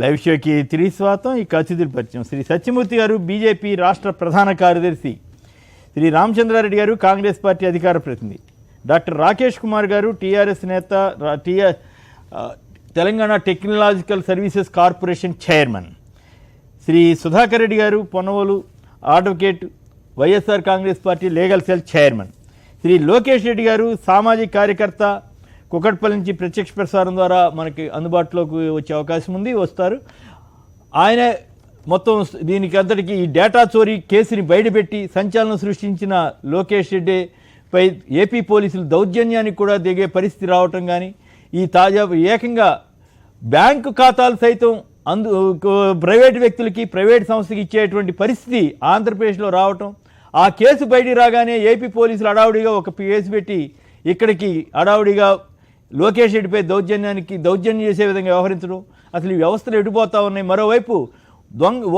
Live షోకి తిరిగి స్వాగతం. ఈ అతిథుల పరిచయం. శ్రీ సత్యమూర్తి గారు బీజేపీ రాష్ట్ర ప్రధాన కార్యదర్శి, శ్రీ రామచంద్రారెడ్డి గారు కాంగ్రెస్ పార్టీ అధికార ప్రతినిధి, డాక్టర్ రాకేష్ కుమార్ గారు టీఆర్ఎస్ నేత, Telangana technological services corporation chairman, Shri Sudhakar Reddy గారు Ponnavolu advocate, YSR Congress party legal cell chairman, Shri Lokesh Reddy గారు సామాజిక కార్యకర్త, కుకట్పల్లి నుంచి ప్రత్యక్ష ప్రసారం ద్వారా మనకి అందుబాటులోకి వచ్చే అవకాశం ఉంది, వస్తారు. ఆయన మొత్తం దీనికి అంతటికి ఈ డేటా చోరీ కేసుని బయటపెట్టి సంచలనం సృష్టించిన లోకేష్ రెడ్డిపై ఏపీ పోలీసులు దౌర్జన్యానికి కూడా దిగే పరిస్థితి రావటం కానీ, ఈ తాజా ఏకంగా బ్యాంకు ఖాతాలు సైతం ప్రైవేటు వ్యక్తులకి, ప్రైవేట్ సంస్థకి ఇచ్చేటువంటి పరిస్థితి ఆంధ్రప్రదేశ్లో రావటం, ఆ కేసు బయటికి రాగానే ఏపీ పోలీసులు హడావుడిగా ఒక కేసు పెట్టి ఇక్కడికి హడావుడిగా లోకేష్ రెడ్డిపై దౌర్జన్యం చేసే విధంగా వ్యవహరించడం, అసలు ఈ వ్యవస్థలు ఎడిపోతూ ఉన్నాయి. మరోవైపు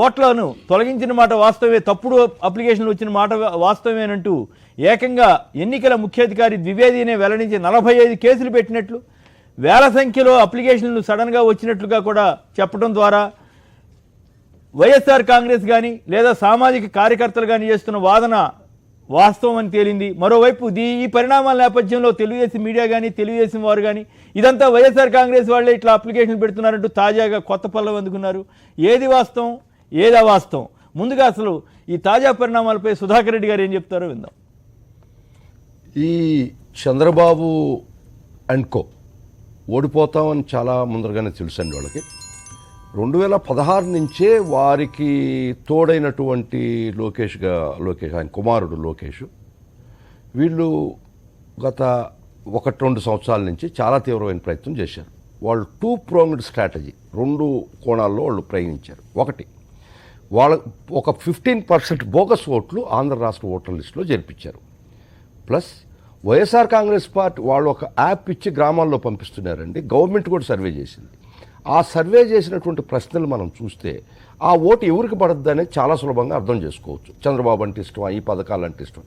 ఓట్లను తొలగించిన మాట వాస్తవమే, తప్పుడు అప్లికేషన్లు వచ్చిన మాట వాస్తవమేనంటూ ఏకంగా ఎన్నికల ముఖ్యాధికారి ద్వివేదినే వెల్లడించి 45 కేసులు పెట్టినట్లు, వేల సంఖ్యలో అప్లికేషన్లు సడన్గా వచ్చినట్లుగా కూడా చెప్పడం ద్వారా వైఎస్ఆర్ కాంగ్రెస్ కానీ లేదా సామాజిక కార్యకర్తలు కానీ చేస్తున్న వాదన వాస్తవం అని తేలింది. మరోవైపు ఈ పరిణామాల నేపథ్యంలో తెలుగుదేశం మీడియా కానీ, తెలుగుదేశం వారు కానీ ఇదంతా వైఎస్ఆర్ కాంగ్రెస్ వాళ్ళే ఇట్లా అప్లికేషన్లు పెడుతున్నారంటూ తాజాగా కొత్త పల్లవి అందుకున్నారు. ఏది వాస్తవం, ఏది అవాస్తవం? ముందుగా అసలు ఈ తాజా పరిణామాలపై సుధాకర్ రెడ్డి గారు ఏం చెప్తారో విందాం. ఈ చంద్రబాబు అండ్ కో ఓడిపోతామని చాలా ముందరగానే తెలుసండి వాళ్ళకి. 2016 నుంచే వారికి తోడైనటువంటి లోకేష్ ఆయన కుమారుడు లోకేష్, వీళ్ళు గత 1-2 సంవత్సరాల నుంచి చాలా తీవ్రమైన ప్రయత్నం చేశారు. వాళ్ళు 2 pronged స్ట్రాటజీ, 2 కోణాల్లో వాళ్ళు ప్రయోగించారు. ఒకటి, వాళ్ళ ఒక 15% బోగస్ ఓట్లు ఆంధ్ర రాష్ట్ర ఓటర్ లిస్టులో చేర్పించారు. ప్లస్ వైఎస్ఆర్ కాంగ్రెస్ పార్టీ వాళ్ళు ఒక యాప్ ఇచ్చి గ్రామాల్లో పంపిస్తున్నారండి. గవర్నమెంట్ కూడా సర్వే చేసింది. ఆ సర్వే చేసినటువంటి ప్రశ్నలు మనం చూస్తే ఆ ఓటు ఎవరికి పడద్దు అనేది చాలా సులభంగా అర్థం చేసుకోవచ్చు. చంద్రబాబు అంటే ఇష్టం, ఈ పథకాలు అంటే ఇష్టం.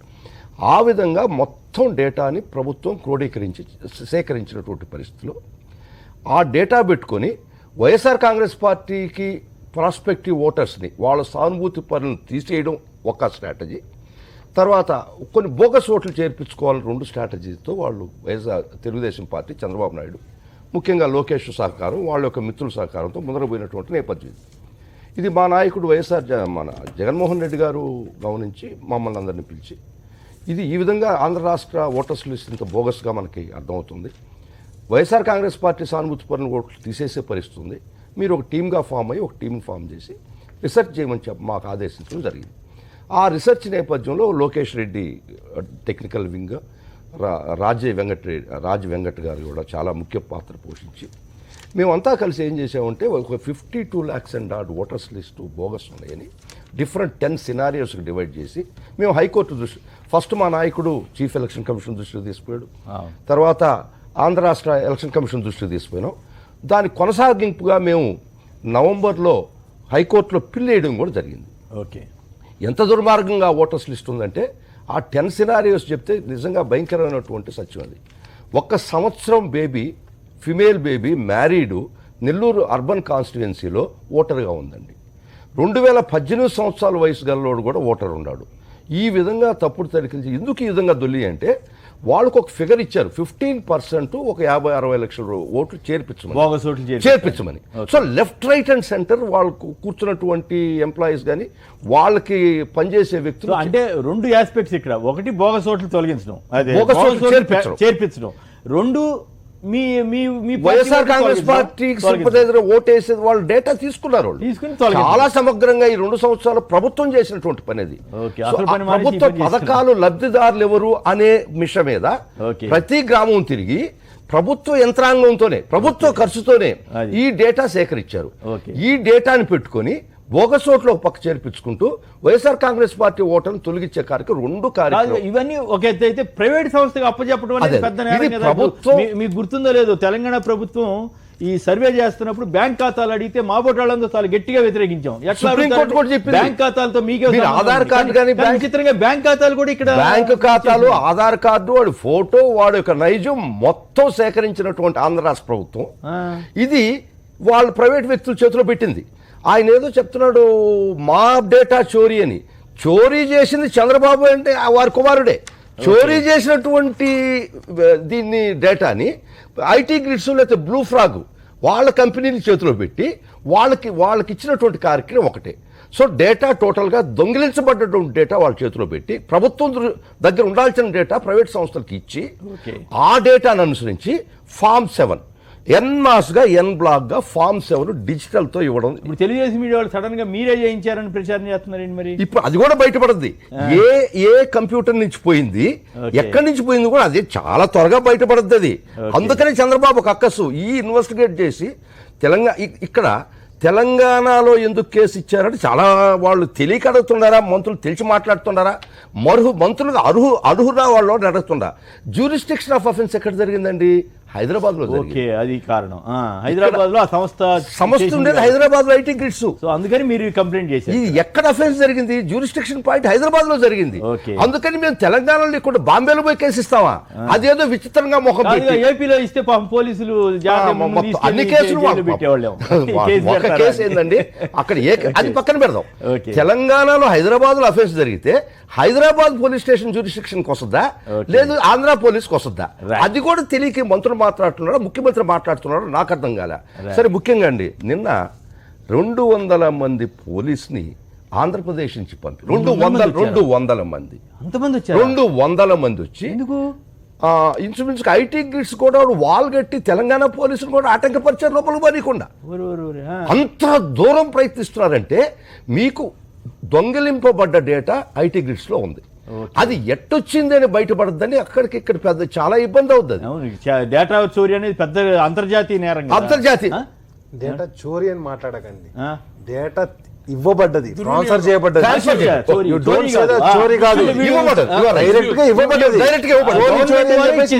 ఆ విధంగా మొత్తం డేటాని ప్రభుత్వం సేకరించినటువంటి పరిస్థితిలో ఆ డేటా పెట్టుకొని వైఎస్ఆర్ కాంగ్రెస్ పార్టీకి ప్రాస్పెక్టివ్ ఓటర్స్ని, వాళ్ళ సానుభూతి పనులను తీసేయడం ఒక స్ట్రాటజీ. తర్వాత కొన్ని బోగస్ ఓట్లు చేర్పించుకోవాలని 2 స్ట్రాటజీతో వాళ్ళు తెలుగుదేశం పార్టీ, చంద్రబాబు నాయుడు, ముఖ్యంగా లోకేష్ సహకారం, వాళ్ళ యొక్క మిత్రుల సహకారంతో ముందరపోయినటువంటి నేపథ్యం. ఇది మా నాయకుడు మన జగన్మోహన్ రెడ్డి గారు గమనించి మమ్మల్ని అందరినీ పిలిచి, ఇది ఈ విధంగా ఆంధ్ర రాష్ట్ర ఓటర్స్ లిస్ట్ ఇంత బోగస్గా మనకి అర్థమవుతుంది, వైఎస్ఆర్ కాంగ్రెస్ పార్టీ సానుభూతి పరుల ఓట్లు తీసేసే పరిస్థితుంది, మీరు ఒక టీమ్గా ఫామ్ అయ్యి ఒక టీంని ఫామ్ చేసి రీసెర్చ్ చేయమని మాకు ఆదేశించడం జరిగింది. ఆ రీసెర్చ్ నేపథ్యంలో లోకేష్ రెడ్డి టెక్నికల్ వింగ్, రాజ్ వెంకట్ గారు కూడా చాలా ముఖ్య పాత్ర పోషించి మేమంతా కలిసి ఏం చేసామంటే ఒక 52 lakhs and odd voters list bogus ఉన్నాయని డిఫరెంట్ 10 సినారియోస్కి డివైడ్ చేసి మేము హైకోర్టు దృష్టి, ఫస్ట్ మా నాయకుడు చీఫ్ ఎలక్షన్ కమిషన్ దృష్టికి తీసుకుపోయాడు, తర్వాత ఆంధ్ర రాష్ట్ర ఎలక్షన్ కమిషన్ దృష్టికి తీసుకుపోయినాం. దాని కొనసాగింపుగా మేము నవంబర్లో హైకోర్టులో పిల్ వేయడం కూడా జరిగింది. ఓకే, ఎంత దుర్మార్గంగా ఓటర్స్ లిస్ట్ ఉందంటే ఆ 10 సినారియోస్ చెప్తే నిజంగా భయంకరమైనటువంటి సత్యం అది. 1 సంవత్సరం baby, female baby, married, Nellore urban కాన్స్టిట్యుయెన్సీలో ఓటర్గా ఉందండి. 2018 సంవత్సరాల వయసు గలవాడు కూడా ఓటర్ ఉన్నాడు. ఈ విధంగా తప్పుడు తనిఖీలు ఎందుకు ఈ విధంగా దొల్లి అంటే వాళ్ళకు ఒక ఫిగర్ ఇచ్చారు, 15% ఒక 50-60 లక్షల ఓట్లు చేర్పించమని. So left, right and centre వాళ్ళకు కూర్చున్నటువంటి ఎంప్లాయీస్ కానీ వాళ్ళకి పనిచేసే వ్యక్తులు అంటే 2 ఆస్పెక్ట్స్ ఇక్కడ. ఒకటి బోగస్ ఓట్లు తొలగించడం, చేర్పించడం. 2 మీ వైఎస్ఆర్ కాంగ్రెస్ పార్టీకి సింపథైజర్ ఓటేసేది వాళ్ళు డేటా తీసుకున్నారు. చాలా సమగ్రంగా ఈ 2 సంవత్సరాలు ప్రభుత్వం చేసినటువంటి పని అది. ప్రభుత్వ పథకాలు లబ్ధిదారులు ఎవరు అనే విషయం మీద ప్రతి గ్రామం తిరిగి ప్రభుత్వ యంత్రాంగంతోనే, ప్రభుత్వ ఖర్చుతోనే ఈ డేటా సేకరించారు. ఈ డేటాని పెట్టుకొని బోగస్ ఓట్లు ఒక పక్క చేర్పించుకుంటూ వైఎస్ఆర్ కాంగ్రెస్ పార్టీ ఓటర్ను తొలగించే కార్యక్రమం 2 కార్యక్రమాలు. ఇవన్నీ ఒక ఎత్తు అయితే ప్రైవేట్ సంస్థకు అప్పచెప్పడం అనేది పెద్ద నేరం కదా. మీకు గుర్తుందో లేదో, తెలంగాణ ప్రభుత్వం ఈ సర్వే చేస్తున్నప్పుడు బ్యాంక్ ఖాతాలు అడిగితే మా బోటాళ్ళంతా చాలా గట్టిగా వ్యతిరేకించాం. బ్యాంక్ ఖాతాలతో మీకే ఆధార్ కార్డు కానీ విచిత్రంగా బ్యాంక్ ఖాతాలు కూడా ఇక్కడ బ్యాంక్ ఖాతాలు, ఆధార్ కార్డు, వాడి ఫోటో, వాడి యొక్క నైజం మొత్తం సేకరించినటువంటి ఆంధ్ర రాష్ట్ర ప్రభుత్వం ఇది వాళ్ళు ప్రైవేట్ వ్యక్తుల చేతిలో పెట్టింది. ఆయన ఏదో చెప్తున్నాడు మా డేటా చోరీ అని. చోరీ చేసింది చంద్రబాబు అంటే వారి కుమారుడే. చోరీ చేసినటువంటి దీన్ని డేటాని ఐటీ గ్రిడ్స్ లేకపోతే బ్లూ ఫ్రాగ్ వాళ్ళ కంపెనీని చేతిలో పెట్టి వాళ్ళకి ఇచ్చినటువంటి కార్యక్రమం ఒకటే. సో డేటా టోటల్గా దొంగిలించబడ్డటువంటి డేటా వాళ్ళ చేతిలో పెట్టి ప్రభుత్వం దగ్గర ఉండాల్సిన డేటా ప్రైవేట్ సంస్థలకు ఇచ్చి ఆ డేటాను అనుసరించి ఫామ్ 7 ఎన్మాస్గా బ్లాక్గా ఫామ్ 7 డిజిటల్తో ఇవ్వడం. ఇప్పుడు తెలుగుదేశం మీడియా వాళ్ళు సడన్ గా మీరే చేయించారని ప్రచారం చేస్తున్నారండి. మరి ఇప్పుడు అది కూడా బయటపడుద్ది. ఏ కంప్యూటర్ నుంచి పోయింది, ఎక్కడి నుంచి పోయింది కూడా అది చాలా త్వరగా బయటపడుద్ది. అది అందుకని చంద్రబాబు అక్కసు ఈ ఇన్వెస్టిగేట్ చేసి ఇక్కడ తెలంగాణలో ఎందుకు కేసు ఇచ్చారంటే చాలా వాళ్ళు తెలియక అడుగుతున్నారా, మంత్రులు తెలిసి మాట్లాడుతున్నారా, మంత్రులు అర్హురా వాళ్ళు అడుగుతుండా. జ్యూరిస్డిక్షన్ ఆఫ్ అఫెన్స్ ఎక్కడ జరిగిందండి? హైదరాబాద్ లో. అది కారణం. హైదరాబాద్ లో ఆ సంస్థ ఉండేది హైదరాబాద్ లో ఐటీ గ్రిడ్స్. సో అందుకని మీరు కంప్లైంట్ చేశారు. ఇది ఎక్కడ అఫెన్స్ జరిగింది? జ్యూరిస్డిక్షన్ పాయింట్ హైదరాబాద్ లో జరిగింది. అందుకని మేము తెలంగాణలో ఇక్కడ బాంబేలో పోయి కేసు ఇస్తామా? అదేదో విచిత్రంగా మొహం ఏపీలో ఇస్తే పాపం పోలీసులు అన్ని కేసులు ఒక కేసు ఏందండి అక్కడ అది పక్కన పెడదాం. తెలంగాణలో హైదరాబాద్ లో అఫెన్స్ జరిగితే హైదరాబాద్ పోలీస్ స్టేషన్ జ్యూరిస్డిక్షన్కి వస్తుందా, లేదు ఆంధ్ర పోలీస్కి వస్తుందా? అది కూడా తెలియక మంత్రులు మాట్లాడుతున్నాడు, ముఖ్యమంత్రి మాట్లాడుతున్నాడు, నాకు అర్థం కాలే. సరే, ముఖ్యంగా అండి నిన్న 200 మంది పోలీస్ని ఆంధ్రప్రదేశ్ నుంచి పంపి 200 మంది 200 మంది వచ్చి ఇన్సూరెన్స్ ఐటీ గ్రిడ్స్ కూడా వాల్ కట్టి తెలంగాణ పోలీసులు కూడా ఆటంకపరిచారు లోపలికి పోనీయకుండా. అంత దూరం ప్రయత్నిస్తున్నారంటే మీకు దొంగిలింపబడ్డ డేటా ఐటీ గ్రిడ్స్ లో ఉంది. అది ఎట్టొచ్చింది అని బయటపడద్దని అక్కడికి ఇక్కడ పెద్ద చాలా ఇబ్బంది అవుతుంది. డేటా చోరీ అనేది పెద్ద అంతర్జాతీయ నేరం. అంతర్జాతీయ డేటా చోరీ అని మాట్లాడకండి. డేటా ఇవ్వబడ్డది, ట్రాన్స్ఫర్ చేయబడ్డది. చోరీ కాదు, డైరెక్ట్ గా ఇవ్వబడ్డది.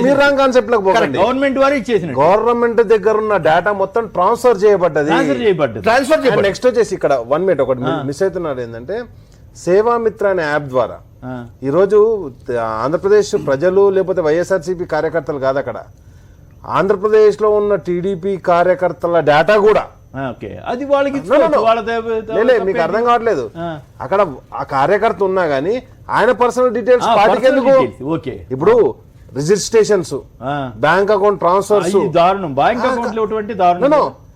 మీరు రాంగ్ కాన్సెప్ట్ లోకి పోకండి. గవర్నమెంట్ వారు ఇచ్చేసిన గవర్నమెంట్ దగ్గర ఉన్న డేటా మొత్తం ట్రాన్స్ఫర్ చేయబడ్డది. నెక్స్ట్ వచ్చేసి ఇక్కడ 1 మినిట్ ఒకటి మిస్ అవుతున్నారు. ఏంటంటే సేవామిత్ర అనే యాప్ ద్వారా ఈరోజు ఆంధ్రప్రదేశ్ ప్రజలు లేకపోతే వైఎస్ఆర్సీపీ కార్యకర్తలు కాదు, అక్కడ ఆంధ్రప్రదేశ్ లో ఉన్న టీడీపీ కార్యకర్తల డేటా కూడా అది వాళ్ళకి మీకు అర్థం కావట్లేదు. అక్కడ ఆ కార్యకర్త ఉన్నా గానీ ఆయన పర్సనల్ డీటెయిల్స్ పార్టీకి ఎందుకు? ఇప్పుడు రిజిస్ట్రేషన్స్, బ్యాంక్ అకౌంట్ ట్రాన్స్ఫర్స్,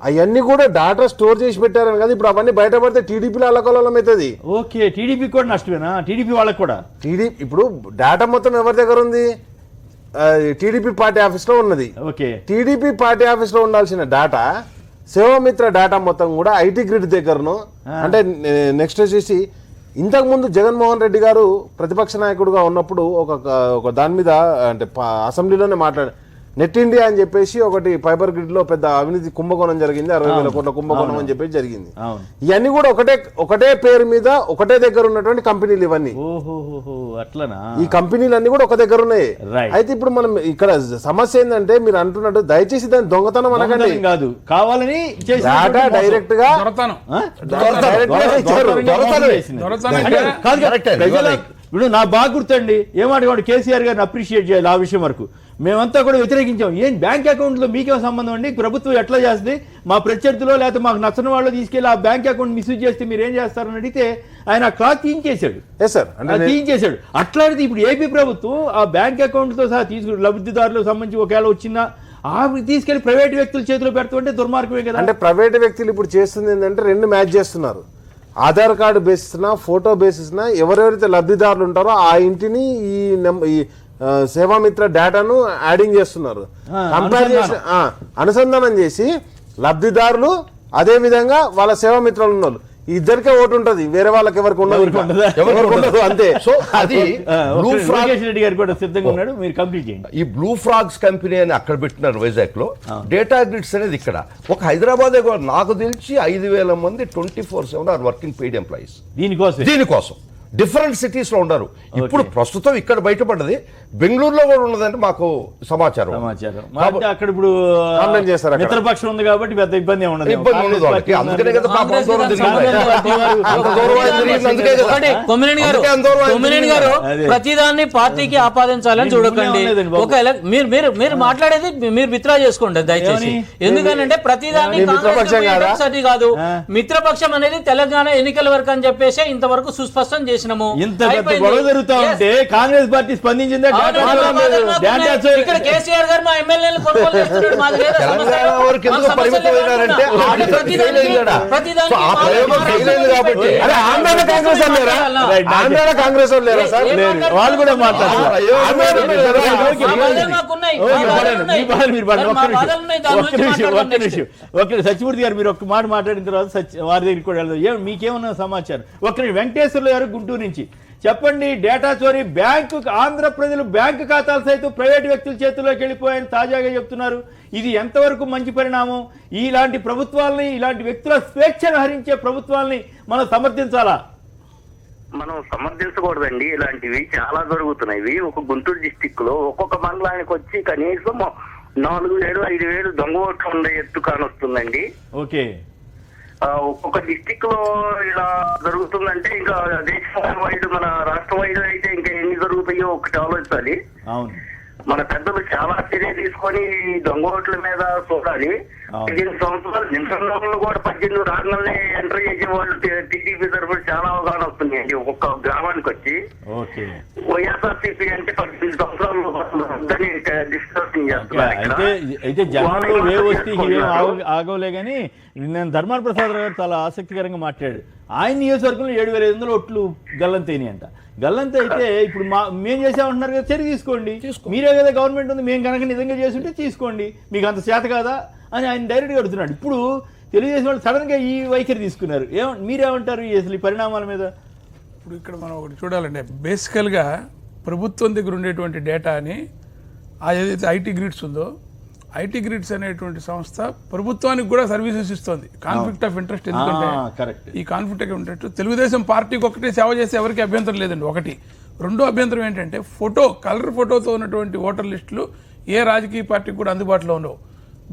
అవన్నీ కూడా డాటా స్టోర్ చేసి పెట్టారని కదా. ఇప్పుడు అవన్నీ బయటపడితే టీడీపీలో అల్లకల్లోలం అవుతుంది. టీడీపీ కూడా నష్టమేనా? టీడీపీ వాళ్ళకి కూడా ఇప్పుడు డేటా మొత్తం ఎవరి దగ్గర ఉంది? టీడీపీ పార్టీ ఆఫీస్ లో ఉన్నది. టీడీపీ పార్టీ ఆఫీస్ లో ఉండాల్సిన డేటా, సేవామిత్ర డేటా మొత్తం కూడా ఐటీ గ్రిడ్ దగ్గరను. అంటే నెక్స్ట్ వచ్చేసి ఇంతకు ముందు జగన్మోహన్ రెడ్డి గారు ప్రతిపక్ష నాయకుడుగా ఉన్నప్పుడు ఒక దాని మీద అంటే అసెంబ్లీలోనే నెట్ ఇండియా అని చెప్పేసి ఒకటి ఫైబర్ గ్రిడ్ లో పెద్ద అవినీతి కుంభకోణం జరిగింది, 60,000 కోట్ల కుంభకోణం అని చెప్పేసి జరిగింది. ఇవన్నీ కూడా ఒకటే పేరు మీద ఒకటే దగ్గర ఉన్నటువంటి కంపెనీలు ఇవన్నీ. ఈ కంపెనీలన్నీ కూడా ఒక దగ్గర ఉన్నాయి. అయితే ఇప్పుడు మనం ఇక్కడ సమస్య ఏంటంటే మీరు అంటున్నట్టు దయచేసి దాని దొంగతనం అనకండి, కాదు కావాలని డేటా డైరెక్ట్ గా ఇప్పుడు నా బాగా గుర్తండి ఏమాట కేసీఆర్ గారిని అప్రిషియేట్ చేయాలి. ఆ విషయం వరకు మేమంతా కూడా వ్యతిరేకించాం. ఏం బ్యాంక్ అకౌంట్లో మీకేం సంబంధం అండి? ప్రభుత్వం ఎట్లా చేస్తుంది? మా ప్రత్యర్థులో లేకపోతే మాకు నచ్చని వాళ్ళు తీసుకెళ్ళి ఆ బ్యాంక్ అకౌంట్ మిస్యూజ్ చేస్తే మీరు ఏం చేస్తారని అడిగితే ఆయన క్లాత్ తీయించేశాడు. తీయించేశాడు. అట్లాంటిది ఇప్పుడు ఏపీ ప్రభుత్వం ఆ బ్యాంక్ అకౌంట్తో సహా తీసుకుని లబ్ధిదారులకు సంబంధించి ఒకవేళ వచ్చినా తీసుకెళ్లి ప్రైవేట్ వ్యక్తుల చేతిలో పెడుతుంటే దుర్మార్గమే కదా. అంటే ప్రైవేట్ వ్యక్తులు ఇప్పుడు చేస్తుంది ఏంటంటే 2 మ్యాచ్ చేస్తున్నారు. ఆధార్ కార్డు బేసిస్న, ఫోటో బేసిస్న ఎవరెవరైతే లబ్ధిదారులు ఉంటారో ఆ ఇంటిని ఈ సేవామిత్ర డేటాను యాడింగ్ చేస్తున్నారు. కంపేర్ చేసి అనుసంధానం చేసి లబ్ధిదారులు అదే విధంగా వాళ్ళ సేవామిత్రులు ఉన్నారు. ఇద్దరికే ఓటు ఉంటది, వేరే వాళ్ళకి ఎవరికి ఉండదు. అంతే. సో అది ఈ బ్లూ ఫ్రాగ్స్ కంపెనీ అని అక్కడ పెట్టినారు వైజాగ్ లో. డేటా గ్రిడ్స్ అనేది ఇక్కడ ఒక హైదరాబాద్ నాకు తెలిసి 5,000 మంది 24/7 ఆర్ వర్కింగ్ పెయిడ్ ఎంప్లాయీస్ దీనికోసం. డిఫరెంట్ సిటీస్ లో ఉన్నారు. ఇప్పుడు ప్రస్తుతం ఇక్కడ బయటపడ్డది బెంగళూరులో కూడా ఉన్నదంటే మాకు సమాచారం. అంటే అక్కడ ఇప్పుడు కాంప్లైంట్ చేస్తారు అక్కడ. మిత్రపక్షం ఉంది కాబట్టి పెద్ద ఇబ్బంది ఉండదు. ఇబ్బంది ఉండదు వాళ్ళకి. అందుకనే కదా పాపం అంత దూరం తిరిగింది. అంత దూరం ఆయన తిరిగింది అందుకే కదా. ఒకటి కొమ్మినేని గారు, అందుకే అంత దూరం ఆయన కొమ్మినేని గారు ప్రతిదాన్ని పార్టీకి ఆపాదించాలని చూడకండి. ఒక మీరు మాట్లాడేది మీరు విత్డ్రా చేసుకోండి దయచేసి. ఎందుకంటే ప్రతిదాన్ని కాంగ్రెస్ కాదు, మిత్రపక్షం అనేది తెలంగాణ ఎన్నికల వరకు అని చెప్పేసి ఇంతవరకు సుస్పష్టం చేసినాము. ఇంత పెద్ద గొడవ జరుగుతా ఉంటే కాంగ్రెస్ పార్టీ స్పందించిందే. ఇక్కడ కేసీఆర్ గారు మా ఎమ్మెల్యేలు కొనుగోలు చేస్తున్నాడు. మాది లేదా సమస్య? తెలంగాణ వరకు ఎందుకు పరిమితం అయినారంటే ప్రతిదానికి ఆ ప్రయోగం ఫెయిల్ అయింది కాబట్టి. అరే ఆంధ్రాలో కాంగ్రెస్ వాళ్ళు లేరా? ఆంధ్రాలో కాంగ్రెస్ వాళ్ళు లేరా సార్? వాళ్ళు కూడా మాట్లాడారు. సత్యమూర్తి గారు మీరు ఒక్క మాట మాట్లాడిన తర్వాత వారి దగ్గరికి కూడా వెళ్దాం. మీకేమన్నా సమాచారం? వెంకటేశ్వర్లు గారు గుంటూరు నుంచి చెప్పండి. డేటా చోరీ, బ్యాంకు ఆంధ్ర ప్రజలు బ్యాంకు ఖాతాలు సైతం ప్రైవేట్ వ్యక్తుల చేతుల్లోకి వెళ్ళిపోయాయని తాజాగా చెప్తున్నారు. ఇది ఎంతవరకు మంచి పరిణామం? ఇలాంటి ప్రభుత్వాలని, ఇలాంటి వ్యక్తుల స్వేచ్ఛను హరించే ప్రభుత్వాలని మనం సమర్థించాలా? మనం సమర్థించకూడదండి. ఇలాంటివి చాలా జరుగుతున్నాయి. ఒక గుంటూరు డిస్టిక్ లో ఒక్కొక్క మండలానికి వచ్చి కనీసం 4,000 5,000 దొంగ ఓట్లు ఉండే ఎత్తు కానొస్తుందండి. ఓకే, ఒక్కొక్క డిస్టిక్ లో ఇలా జరుగుతుందంటే ఇంకా దేశం వైడ్, మన రాష్ట్రం వైడ్ అయితే ఇంకా ఎన్ని జరుగుతాయో ఒకటి ఆలోచించాలి. అవును, మన పెద్దలు చాలా చర్య తీసుకొని దొంగ ఓట్ల మీద చూడాలి. 15 సంవత్సరాలు నిమిషంలో కూడా 18 రాగానే ఎంటర్ చేసే వాళ్ళు టీడీపీ తరఫున చాలా అవగాహన వస్తున్నాయండి. ఒక్కొక్క గ్రామానికి వచ్చి వైఎస్ఆర్సీపీ అంటే 18 సంవత్సరాలు డిస్కషన్ చేస్తున్నారు. అయితే జనాలు వస్తే ఆగోలే కానీ నేను ధర్మాన ప్రసాద్ గారు చాలా ఆసక్తికరంగా మాట్లాడాడు. ఆయన నియోజకవర్గంలో 7,500 ఓట్లు గల్లంతైని అంట. గల్లంత అయితే ఇప్పుడు మేము చేసామంటున్నారు కదా, చర్య తీసుకోండి. మీరే కదా గవర్నమెంట్ ఉంది, మేము కనుక నిజంగా చేస్తుంటే తీసుకోండి, మీకు అంత చేత కాదా అని ఆయన డైరెక్ట్గా అడుగుతున్నాడు. ఇప్పుడు తెలుగుదేశం వాళ్ళు సడన్గా ఈ వైఖరి తీసుకున్నారు. మీరేమంటారు అసలు ఈ పరిణామాల మీద? ఇప్పుడు ఇక్కడ మనం ఒకటి చూడాలండి. బేసికల్గా ప్రభుత్వం దగ్గర ఉండేటువంటి డేటాని ఏదైతే ఐటీ గ్రిడ్స్ ఉందో, ఐటీ గ్రిడ్స్ అనేటువంటి సంస్థ ప్రభుత్వానికి కూడా సర్వీసెస్ ఇస్తుంది. Conflict of interest. ఎందుకంటే ఈ కాన్ఫ్లిక్ట్ ఆఫ్ ఇంట్రెస్ట్ తెలుగుదేశం పార్టీకి ఒకటే సేవ చేస్తే ఎవరికి అభ్యంతరం లేదండి. ఒకటి. రెండో అభ్యంతరం ఏంటంటే కలర్ ఫోటోతో ఉన్నటువంటి ఓటర్ లిస్టులు ఏ రాజకీయ పార్టీకి కూడా అందుబాటులో ఉండవు.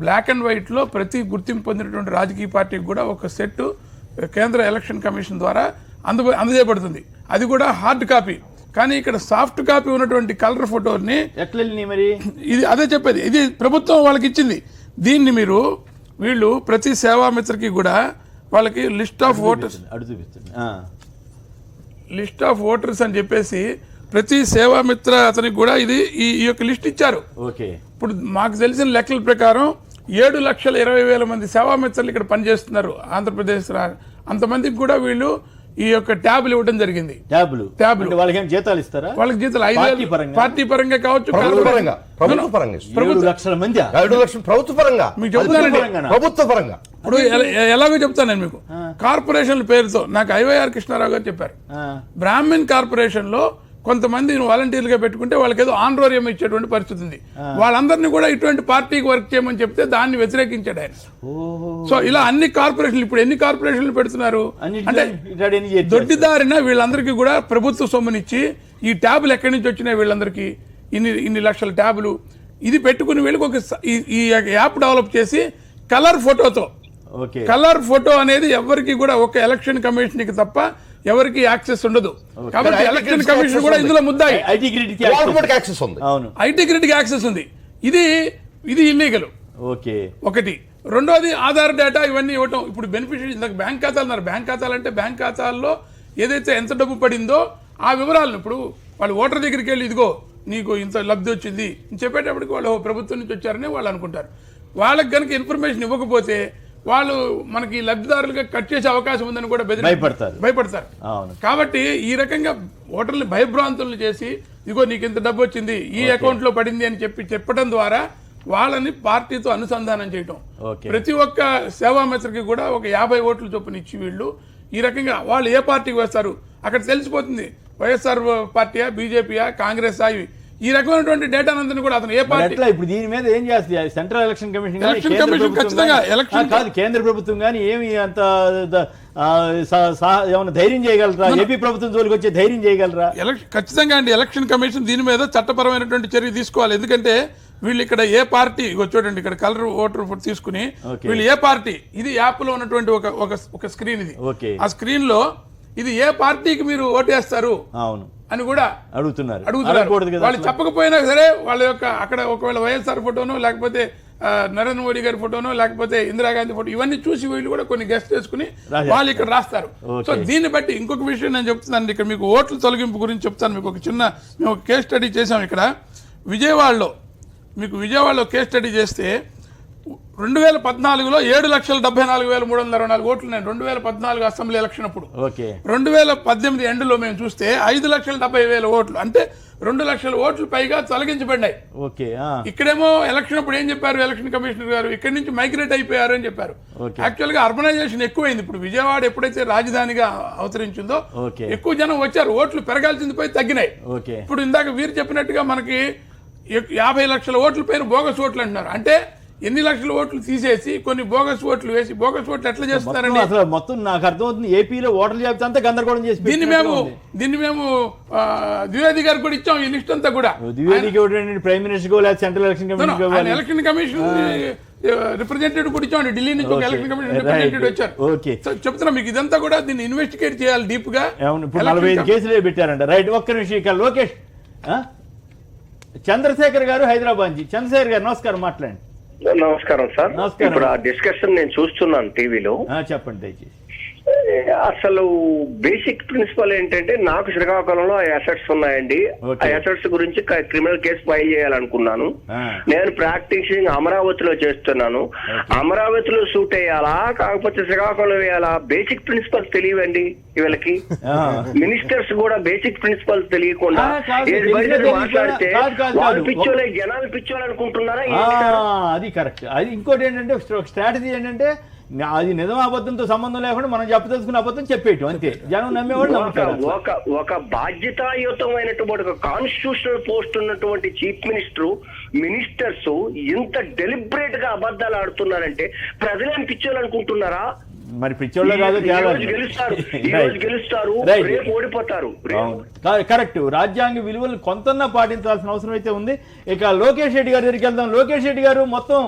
బ్లాక్ అండ్ వైట్లో ప్రతి గుర్తింపు పొందినటువంటి రాజకీయ పార్టీకి కూడా ఒక సెట్ కేంద్ర ఎలక్షన్ కమిషన్ ద్వారా అందజేయబడుతుంది. అది కూడా హార్డ్ కాపీ. కానీ ఇక్కడ సాఫ్ట్ కాపీ ఉన్నటువంటి కలర్ ఫోటోని మరి ఇది అదే చెప్పేది, ఇది ప్రభుత్వం వాళ్ళకి ఇచ్చింది. దీన్ని వీళ్ళు ప్రతి సేవామిత్రకి కూడా వాళ్ళకి లిస్ట్ ఆఫ్ ఓటర్స్ అని చెప్పేసి ప్రతి సేవామిత్ర అతనికి కూడా ఈ యొక్క లిస్ట్ ఇచ్చారు. ఇప్పుడు మాకు తెలిసిన లెక్కల ప్రకారం 7,20,000 మంది సేవామిత్రులు ఇక్కడ పనిచేస్తున్నారు ఆంధ్రప్రదేశ్. అంతమందికి కూడా వీళ్ళు ఈ యొక్క ట్యాబ్లు ఇవ్వడం జరిగింది. వాళ్ళకి జీతాలు ఇస్తారా? వాళ్ళకి జీతాలు 5,000 పార్టీ పరంగా కావచ్చు, ప్రభుత్వ పరంగా మీకు చెప్తానండి. ప్రభుత్వ పరంగా ఇప్పుడు ఎలాగో చెప్తాను నేను మీకు. కార్పొరేషన్ల పేరుతో నాకు ఐవైఆర్ కృష్ణారావు గారు చెప్పారు, బ్రాహ్మణ్ కార్పొరేషన్ లో కొంతమంది వాలంటీర్లుగా పెట్టుకుంటే వాళ్ళకి ఏదో ఆన్రోరియం ఇచ్చేటువంటి పరిస్థితి ఉంది. వాళ్ళందరినీ కూడా ఇటువంటి పార్టీకి వర్క్ చేయమని చెప్తే దాన్ని వ్యతిరేకించాడు ఆయన. సో ఇలా అన్ని కార్పొరేషన్లు, ఇప్పుడు ఎన్ని కార్పొరేషన్లు పెడుతున్నారు అంటే దొడ్డిదారిన వీళ్ళందరికీ కూడా ప్రభుత్వ సొమ్మునిచ్చి ఈ ట్యాబులు ఎక్కడి నుంచి వచ్చినాయి వీళ్ళందరికీ ఇన్ని లక్షల ట్యాబులు ఇది పెట్టుకుని వీళ్ళకి ఒక ఈ యాప్ డెవలప్ చేసి కలర్ ఫోటో అనేది ఎవరికి కూడా ఒక ఎలక్షన్ కమిషన్ కి తప్ప ఎవరికి యాక్సెస్ ఉండదు. కాబట్టి ఎలక్షన్ కమిషన్ కూడా ఇందులో ముద్దాయి. ఐటీ గ్రిడ్ కి యాక్సెస్ ఉంది. ఇది ఇల్లీగల్. ఒకటి. రెండోది ఆధార్ డేటా ఇవన్నీ ఇవ్వటం. ఇప్పుడు బెనిఫిషియరీ ఇందాక బ్యాంక్ ఖాతాలు అన్నారు. బ్యాంక్ ఖాతాలు అంటే బ్యాంక్ ఖాతాల్లో ఏదైతే ఎంత డబ్బు పడిందో ఆ వివరాలను ఇప్పుడు వాళ్ళు ఓటర్ దగ్గరికి వెళ్ళి ఇదిగో నీకు ఇంత లబ్ధి వచ్చింది చెప్పేటప్పటికి వాళ్ళు ప్రభుత్వం నుంచి వచ్చారని వాళ్ళు అనుకుంటారు. వాళ్ళకి కనుక ఇన్ఫర్మేషన్ ఇవ్వకపోతే వాళ్ళు మనకి లబ్ధిదారులుగా కట్ చేసే అవకాశం ఉందని కూడా భయపడతారు. కాబట్టి ఈ రకంగా ఓటర్లు భయభ్రాంతులను చేసి ఇదిగో నీకు ఇంత డబ్బు వచ్చింది ఈ అకౌంట్ లో పడింది అని చెప్పడం ద్వారా వాళ్ళని పార్టీతో అనుసంధానం చేయటం. ప్రతి ఒక్క సేవామిత్రకి కూడా ఒక 50 ఓట్లు చొప్పున ఇచ్చి వీళ్ళు ఈ రకంగా వాళ్ళు ఏ పార్టీకి వేస్తారు అక్కడ తెలిసిపోతుంది. వైఎస్ఆర్ పార్టీయా, బీజేపీయా, కాంగ్రెస్ ఇవి ఈ రకమైనటువంటి డేటా అంతా కూడా అతను ఏ పార్టీ ఇప్పుడు దీని మీద ఏం చేస్తుంది సెంట్రల్ ఎలక్షన్ కమిషన్ ఖచ్చితంగా కేంద్ర ప్రభుత్వం కానీ ఏమి అంత ఏమైనా ధైర్యం చేయగలరా? ఏపీ ప్రభుత్వం జోలికి వచ్చే ధైర్యం చేయగలరా? ఖచ్చితంగా అండి. ఎలక్షన్ కమిషన్ దీని మీద చట్టపరమైనటువంటి చర్య తీసుకోవాలి. ఎందుకంటే వీళ్ళు ఇక్కడ ఏ పార్టీ చూడండి, ఇక్కడ కలర్ ఓటర్ తీసుకుని వీళ్ళు ఏ పార్టీ, ఇది యాప్ లో ఉన్నటువంటి ఒక స్క్రీన్, ఇది ఆ స్క్రీన్ లో ఇది ఏ పార్టీకి మీరు ఓటేస్తారు అని కూడా అడుగుతున్నారు. వాళ్ళు చెప్పకపోయినా సరే వాళ్ళ యొక్క అక్కడ ఒకవేళ వైఎస్ఆర్ ఫోటోనో లేకపోతే నరేంద్ర మోడీ గారి ఫోటోనో లేకపోతే ఇందిరాగాంధీ ఫోటో ఇవన్నీ చూసి వీళ్ళు కూడా కొన్ని గెస్ట్ చేసుకుని వాళ్ళు ఇక్కడ రాస్తారు. సో దీన్ని బట్టి ఇంకొక విషయం నేను చెప్తున్నాను, ఇక్కడ మీకు ఓట్ల తొలగింపు గురించి చెప్తాను. మీకు మేము ఒక కేస్ స్టడీ చేసాం ఇక్కడ విజయవాడలో. మీకు విజయవాడలో కేస్ స్టడీ చేస్తే 2014లో 7,74,324 ఓట్లు ఉన్నాయి. 2014 అసెంబ్లీ ఎలక్షన్ అప్పుడు. 2018 ఎండ్లో మేము చూస్తే 5,70,000 ఓట్లు, అంటే 2 లక్షల ఓట్లు పైగా తొలగించబడ్డాయి. ఇక్కడేమో ఎలక్షన్ అప్పుడు ఏం చెప్పారు ఎలక్షన్ కమిషనర్ గారు, ఇక్కడి నుంచి మైగ్రేట్ అయిపోయారు అని చెప్పారు. యాక్చువల్ గా అర్బనైజేషన్ ఎక్కువైంది. ఇప్పుడు విజయవాడ ఎప్పుడైతే రాజధానిగా అవతరించిందో ఎక్కువ జనం వచ్చారు, ఓట్లు పెరగాల్సింది పోయి తగ్గినాయి. ఇప్పుడు ఇందాక వీరు చెప్పినట్టుగా మనకి 50 లక్షల ఓట్ల పైన బోగస్ ఓట్లు అంటున్నారు. అంటే ఎన్ని లక్షల ఓట్లు తీసేసి కొన్ని బోగస్ ఓట్లు వేసి, బోగస్ ఓట్లు ఎట్లా చేస్తున్నారండి? మొత్తం నాకు అర్థమవుతుంది, ఏపీలో ఓటర్ల జాబితా అంతా గందరగోళం చేసి దీన్ని మేము ద్వివేది గారు కూడా ఇచ్చాం ఈ లిస్ట్ అంతా కూడా. Prime minister central election commission representative కూడా ఇచ్చామండి. ఢిల్లీ నుంచి ఒక ఎలక్షన్ కమిషన్ రిప్రజెంటేటివ్ వచ్చారు. చెప్తున్నా మీకు ఇదంతా కూడా దీన్ని ఇన్వెస్టిగేట్ చేయాలి డీప్ గా. 45 కేసులే పెట్టారంట. రైట్, ఒక్క నిమిషం. ఇక లోకేష్ చంద్రశేఖర్ గారు హైదరాబాద్ నుంచి. చంద్రశేఖర్ గారు నమస్కారం, మాట్లాడండి. నమస్కారం సార్. ఇప్పుడు ఆ డిస్కషన్ నేను చూస్తున్నాను టీవీలో. చెప్పండి దయచేసి. అసలు బేసిక్ ప్రిన్సిపల్ ఏంటంటే, నాకు శ్రీకాకుళంలో అసెట్స్ ఉన్నాయండి. ఆ అసెట్స్ గురించి క్రిమినల్ కేసు ఫైల్ చేయాలనుకున్నాను. నేను ప్రాక్టీసింగ్ అమరావతిలో చేస్తున్నాను. అమరావతిలో షూట్ వేయాలా కాకపోతే శ్రీకాకుళం వేయాలా? బేసిక్ ప్రిన్సిపల్స్ తెలియవండి వీళ్ళకి. మినిస్టర్స్ కూడా బేసిక్ ప్రిన్సిపల్స్ తెలియకుండా మాట్లాడితే వాళ్ళు పిచ్చోలే, జనాలు పిచ్చోలు అనుకుంటున్నారా? అది కరెక్ట్. అది ఇంకోటి ఏంటంటే స్ట్రాటజీ ఏంటంటే, అది నిజం అబద్ధంతో సంబంధం లేకుండా మనం చెప్పదలుచుకున్న అబద్ధం చెప్పేయటం, అంతే. జనం నమ్మేవాళ్ళు ఒక బాధ్యతాయుతమైనటువంటి ఒక కాన్స్టిట్యూషనల్ పోస్ట్ ఉన్నటువంటి చీఫ్ మినిస్టర్స్ ఇంత డెలిబరేట్ గా అబద్ధాలు ఆడుతున్నారంటే ప్రజలేం పిచ్చోలనుకుంటున్నారా? మరి పిచ్చోళ్ళు కాదు, గెలుస్తారు, రేపు ఓడిపోతారు. కరెక్ట్. రాజ్యాంగ విలువలు కొంతన్నా పాటించాల్సిన అవసరం అయితే ఉంది. ఇక లోకేష్ రెడ్డి గారి దగ్గరికి వెళ్దాం. లోకేష్ రెడ్డి గారు మొత్తం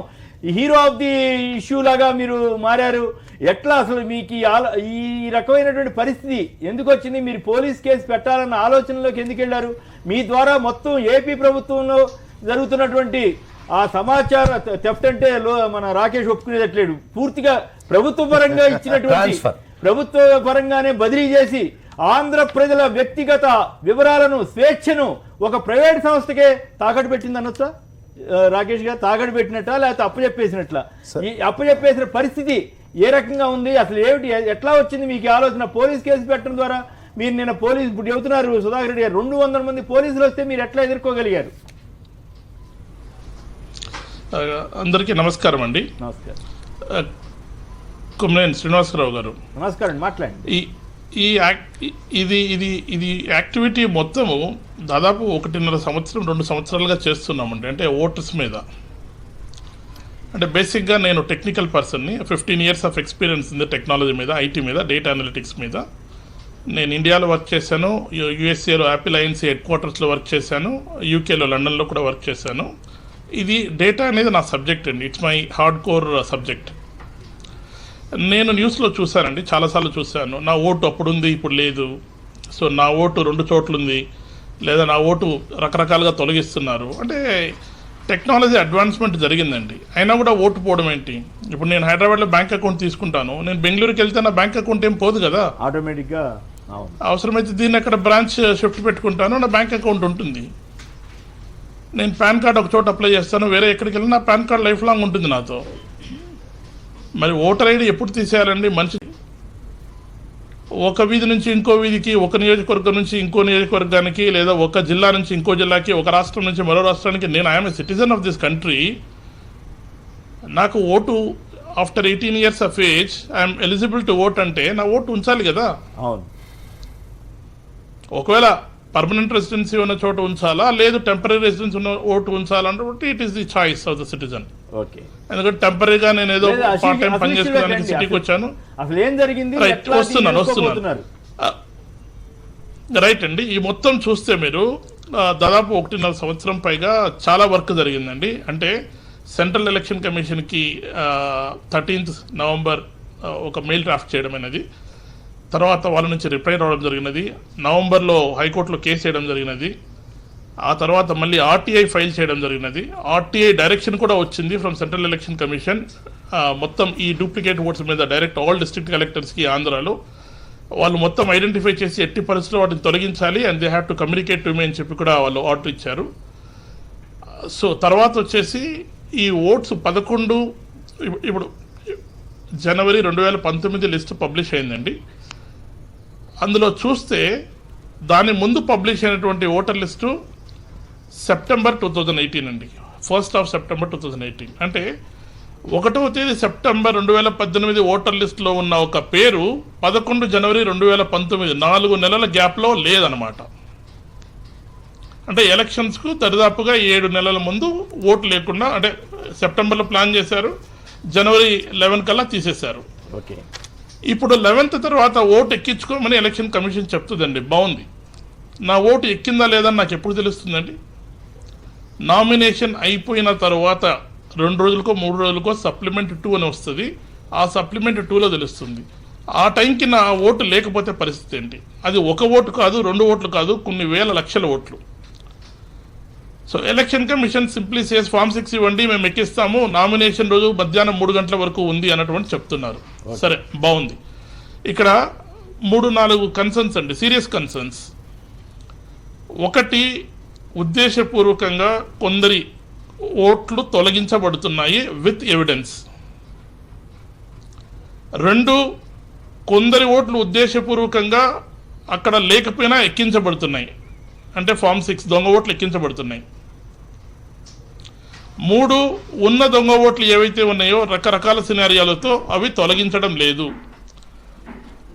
హీరో ఆఫ్ ది ఇష్యూ లాగా మీరు మారారు. ఎట్లా అసలు మీకు ఈ రకమైనటువంటి పరిస్థితి ఎందుకు వచ్చింది? మీరు పోలీస్ కేసు పెట్టాలన్న ఆలోచనలోకి ఎందుకు వెళ్ళారు? మీ ద్వారా మొత్తం ఏపీ ప్రభుత్వంలో జరుగుతున్నటువంటి ఆ సమాచార థెఫ్ట్ అంటే మన రాకేష్ ఒప్పుకునేటట్లేడు. పూర్తిగా ప్రభుత్వ పరంగా ఇచ్చినటువంటి ప్రభుత్వ పరంగానే బదిలీ చేసి ఆంధ్ర ప్రజల వ్యక్తిగత వివరాలను, స్వేచ్ఛను ఒక ప్రైవేట్ సంస్థకే తాకట్టు పెట్టింది అనొచ్చా? రాకేష్ గారు తాగడి పెట్టినట్ట లేకపోతే అప్పచెప్పేసినట్ల? ఈ అప్పచెప్పేసిన పరిస్థితి ఏ రకంగా ఉంది? అసలు ఏమిటి, ఎట్లా వచ్చింది మీకు ఆలోచన? పోలీస్ కేసు పెట్టడం ద్వారా మీరు నిన్న పోలీసు, ఇప్పుడు చెబుతున్నారు సుధాకర్ రెడ్డి గారు 200 మంది పోలీసులు వస్తే మీరు ఎట్లా ఎదుర్కోగలిగారు? అందరికీ నమస్కారం అండి. నమస్కారం. కుమ్మేని శ్రీనివాసరావు గారు నమస్కారం, మాట్లాడండి. ఇది యాక్టివిటీ మొత్తము దాదాపు 1.5 సంవత్సరం 2 సంవత్సరాలుగా చేస్తున్నామండి. అంటే ఓటర్స్ మీద, అంటే బేసిక్గా నేను టెక్నికల్ పర్సన్ని, 15 years ఆఫ్ ఎక్స్పీరియన్స్ ఉంది టెక్నాలజీ మీద, ఐటీ మీద, డేటా అనలిటిక్స్ మీద. నేను ఇండియాలో వర్క్ చేశాను, యూఎస్ఏలో యాపిల్ ఐఎన్సీ హెడ్ క్వార్టర్స్లో వర్క్ చేశాను, యూకేలో లండన్లో కూడా వర్క్ చేశాను. ఇది డేటా అనేది నా సబ్జెక్ట్ అండి. It's my hard core subject. నేను న్యూస్లో చూశానండి, చాలాసార్లు చూశాను. నా ఓటు అప్పుడు ఉంది, ఇప్పుడు లేదు. సో నా ఓటు 2 చోట్ల ఉంది, లేదా నా ఓటు రకరకాలుగా తొలగిస్తున్నారు. అంటే టెక్నాలజీ అడ్వాన్స్మెంట్ జరిగిందండి, అయినా కూడా ఓటు పోవడం ఏంటి? ఇప్పుడు నేను హైదరాబాద్లో బ్యాంక్ అకౌంట్ తీసుకుంటాను, నేను బెంగళూరుకి వెళ్తే నా బ్యాంక్ అకౌంట్ ఏం పోదు కదా, ఆటోమేటిక్గా. అవసరమైతే దీన్ని అక్కడ బ్రాంచ్ షిఫ్ట్ పెట్టుకుంటాను, నా బ్యాంక్ అకౌంట్ ఉంటుంది. నేను పాన్ కార్డ్ ఒక చోట అప్లై చేస్తాను, వేరే ఎక్కడికి వెళ్ళినా నా పాన్ కార్డ్ లైఫ్ లాంగ్ ఉంటుంది నాతో. మరి ఓటర్ ఐడి ఎప్పుడు తీసేయాలండి? మనిషి ఒక వీధి నుంచి ఇంకో వీధికి, ఒక నియోజకవర్గం నుంచి ఇంకో నియోజకవర్గానికి, లేదా ఒక జిల్లా నుంచి ఇంకో జిల్లాకి, ఒక రాష్ట్రం నుంచి మరో రాష్ట్రానికి నేను I'm a citizen of this country. నాకు vote after 18 years of age I'm eligible to vote అంటే నా ఓటు ఉంచాలి కదా. అవును. ఒకవేళ పర్మనెంట్ రెసిడెన్సీ ఉన్న చోట ఉంచాలా లేదు టెంపరీ రెసిడెన్స్ ఉన్న ఓటు ఉంచాలా అంటే it is the choice of the citizen. Okay, ఎందుకంటే టెంపరీగా నేను ఏదో పార్ట్ టైం పని చేసుకోవడానికి సిటీకి వచ్చాను. అసలు ఏం జరిగింది? రైట్, వస్తున్నాను. రైట్ అండి, ఈ మొత్తం చూస్తే మీరు దాదాపు 1.5 సంవత్సరం పైగా చాలా వర్క్ జరిగిందండి. అంటే సెంట్రల్ ఎలక్షన్ కమిషన్కి 13th నవంబర్ ఒక మెయిల్ డ్రాఫ్ట్ చేయడం అనేది, తర్వాత వాళ్ళ నుంచి రిప్లై రావడం జరిగినది, నవంబర్లో హైకోర్టులో కేసు చేయడం జరిగినది, ఆ తర్వాత మళ్ళీ ఆర్టీఐ ఫైల్ చేయడం జరిగినది, ఆర్టీఐ డైరెక్షన్ కూడా వచ్చింది ఫ్రమ్ సెంట్రల్ ఎలక్షన్ కమిషన్. మొత్తం ఈ డూప్లికేట్ ఓట్స్ మీద డైరెక్ట్ ఆల్ డిస్ట్రిక్ట్ కలెక్టర్స్కి ఆంధ్రాలో వాళ్ళు మొత్తం ఐడెంటిఫై చేసి ఎట్టి పరిస్థితుల్లో వాటిని తొలగించాలి and they have to communicate to me అని చెప్పి కూడా వాళ్ళు ఆర్డర్ ఇచ్చారు. సో తర్వాత వచ్చేసి ఈ ఓట్స్ 11 ఇప్పుడు జనవరి 2019 లిస్టు పబ్లిష్ అయిందండి. అందులో చూస్తే దాని ముందు పబ్లిష్ అయినటువంటి ఓటర్ లిస్టు సెప్టెంబర్ 2018 అండి, 1st సెప్టెంబర్ 2018. అంటే 1వ తేదీ సెప్టెంబర్ 2018 ఓటర్ లిస్టులో ఉన్న ఒక పేరు 11 జనవరి 2019 4 నెలల గ్యాప్లో లేదనమాట. అంటే ఎలక్షన్స్కు దరిదాపుగా 7 నెలల ముందు ఓటు లేకుండా, అంటే సెప్టెంబర్లో ప్లాన్ చేశారు, జనవరి 11 కల్లా తీసేశారు. ఓకే, ఇప్పుడు 11th తర్వాత ఓటు ఎక్కించుకోమని ఎలక్షన్ కమిషన్ చెప్తుందండి. బాగుంది, నా ఓటు ఎక్కిందా లేదని నాకు ఎప్పుడు తెలుస్తుందండి? నామినేషన్ అయిపోయిన తర్వాత 2 రోజులకో 3 రోజులకో సప్లిమెంట్ 2 అని వస్తుంది. ఆ సప్లిమెంట్ 2లో తెలుస్తుంది. ఆ టైంకి నా ఓటు లేకపోతే పరిస్థితి ఏంటి? అది 1 ఓటు కాదు, 2 ఓట్లు కాదు, కొన్ని వేల లక్షల ఓట్లు. So election commission simply says form 6 ఇవ్వండి, మేము ఎక్కిస్తాము, నామినేషన్ రోజు మధ్యాహ్నం 3 గంటల వరకు ఉంది అన్నటువంటి చెప్తున్నారు. సరే, బాగుంది. ఇక్కడ 3-4 కన్సర్న్స్ అండి, సీరియస్ కన్సర్న్స్. ఒకటి, ఉద్దేశపూర్వకంగా కొందరి ఓట్లు తొలగించబడుతున్నాయి విత్ ఎవిడెన్స్. 2, కొందరి ఓట్లు ఉద్దేశపూర్వకంగా అక్కడ లేకపోయినా ఎక్కించబడుతున్నాయి, అంటే ఫామ్ 6 దొంగ ఓట్లు ఎక్కించబడుతున్నాయి. 3, ఉన్న దొంగ ఓట్లు ఏవైతే ఉన్నాయో రకరకాల సినారియాలతో అవి తొలగించడం లేదు.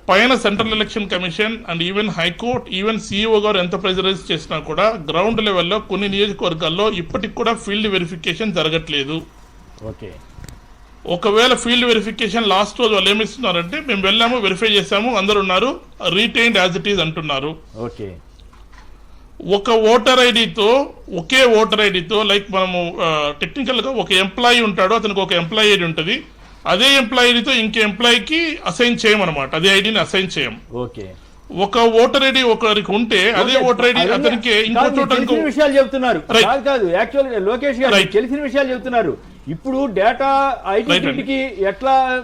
పైన central election commission and even high court, even CEO గారు ఎంత ప్రెజరైజ్ చేసినా కూడా గ్రౌండ్ లెవెల్లో కొన్ని నియోజకవర్గాల్లో ఇప్పటికి కూడా ఫీల్డ్ వెరిఫికేషన్ జరగట్లేదు. ఓకే, ఒకవేళ ఫీల్డ్ వెరిఫికేషన్ లాస్ట్ రోజు వాళ్ళు ఏమిస్తున్నారంటే మేము వెళ్ళాము, వెరిఫై చేశాము, అందరు ఉన్నారు, రీటైన్డ్ యాజ్ ఇట్ ఈజ్ అంటున్నారు. ఓకే, ఒకే ఓటర్ ఐడితో లైక్ మనము టెక్నికల్గా ఒక ఎంప్లాయీ ఉంటాడు, అతనికి ఒక ఎంప్లాయీ ఐడి ఉంటుంది, అదే ఎంప్లాయీతో ఇంకే ఎంప్లాయీకి అసైన్ చేయమన్నమాట, అదే ఐడిని అసైన్ చేయం. ఓకే, ఒక ఓటర్ ఐడి ఒకరికి ఉంటే అదే ఓటర్ ఐడి అతనికి ఇంకో చోట విషయాలు చెప్తున్నారు. కాదు, యాక్చువల్ లోకేష్ గారు తెలిసిన విషయాలు చెప్తున్నారు. ఇప్పుడు డేటా ఐటీ గ్రిడ్కి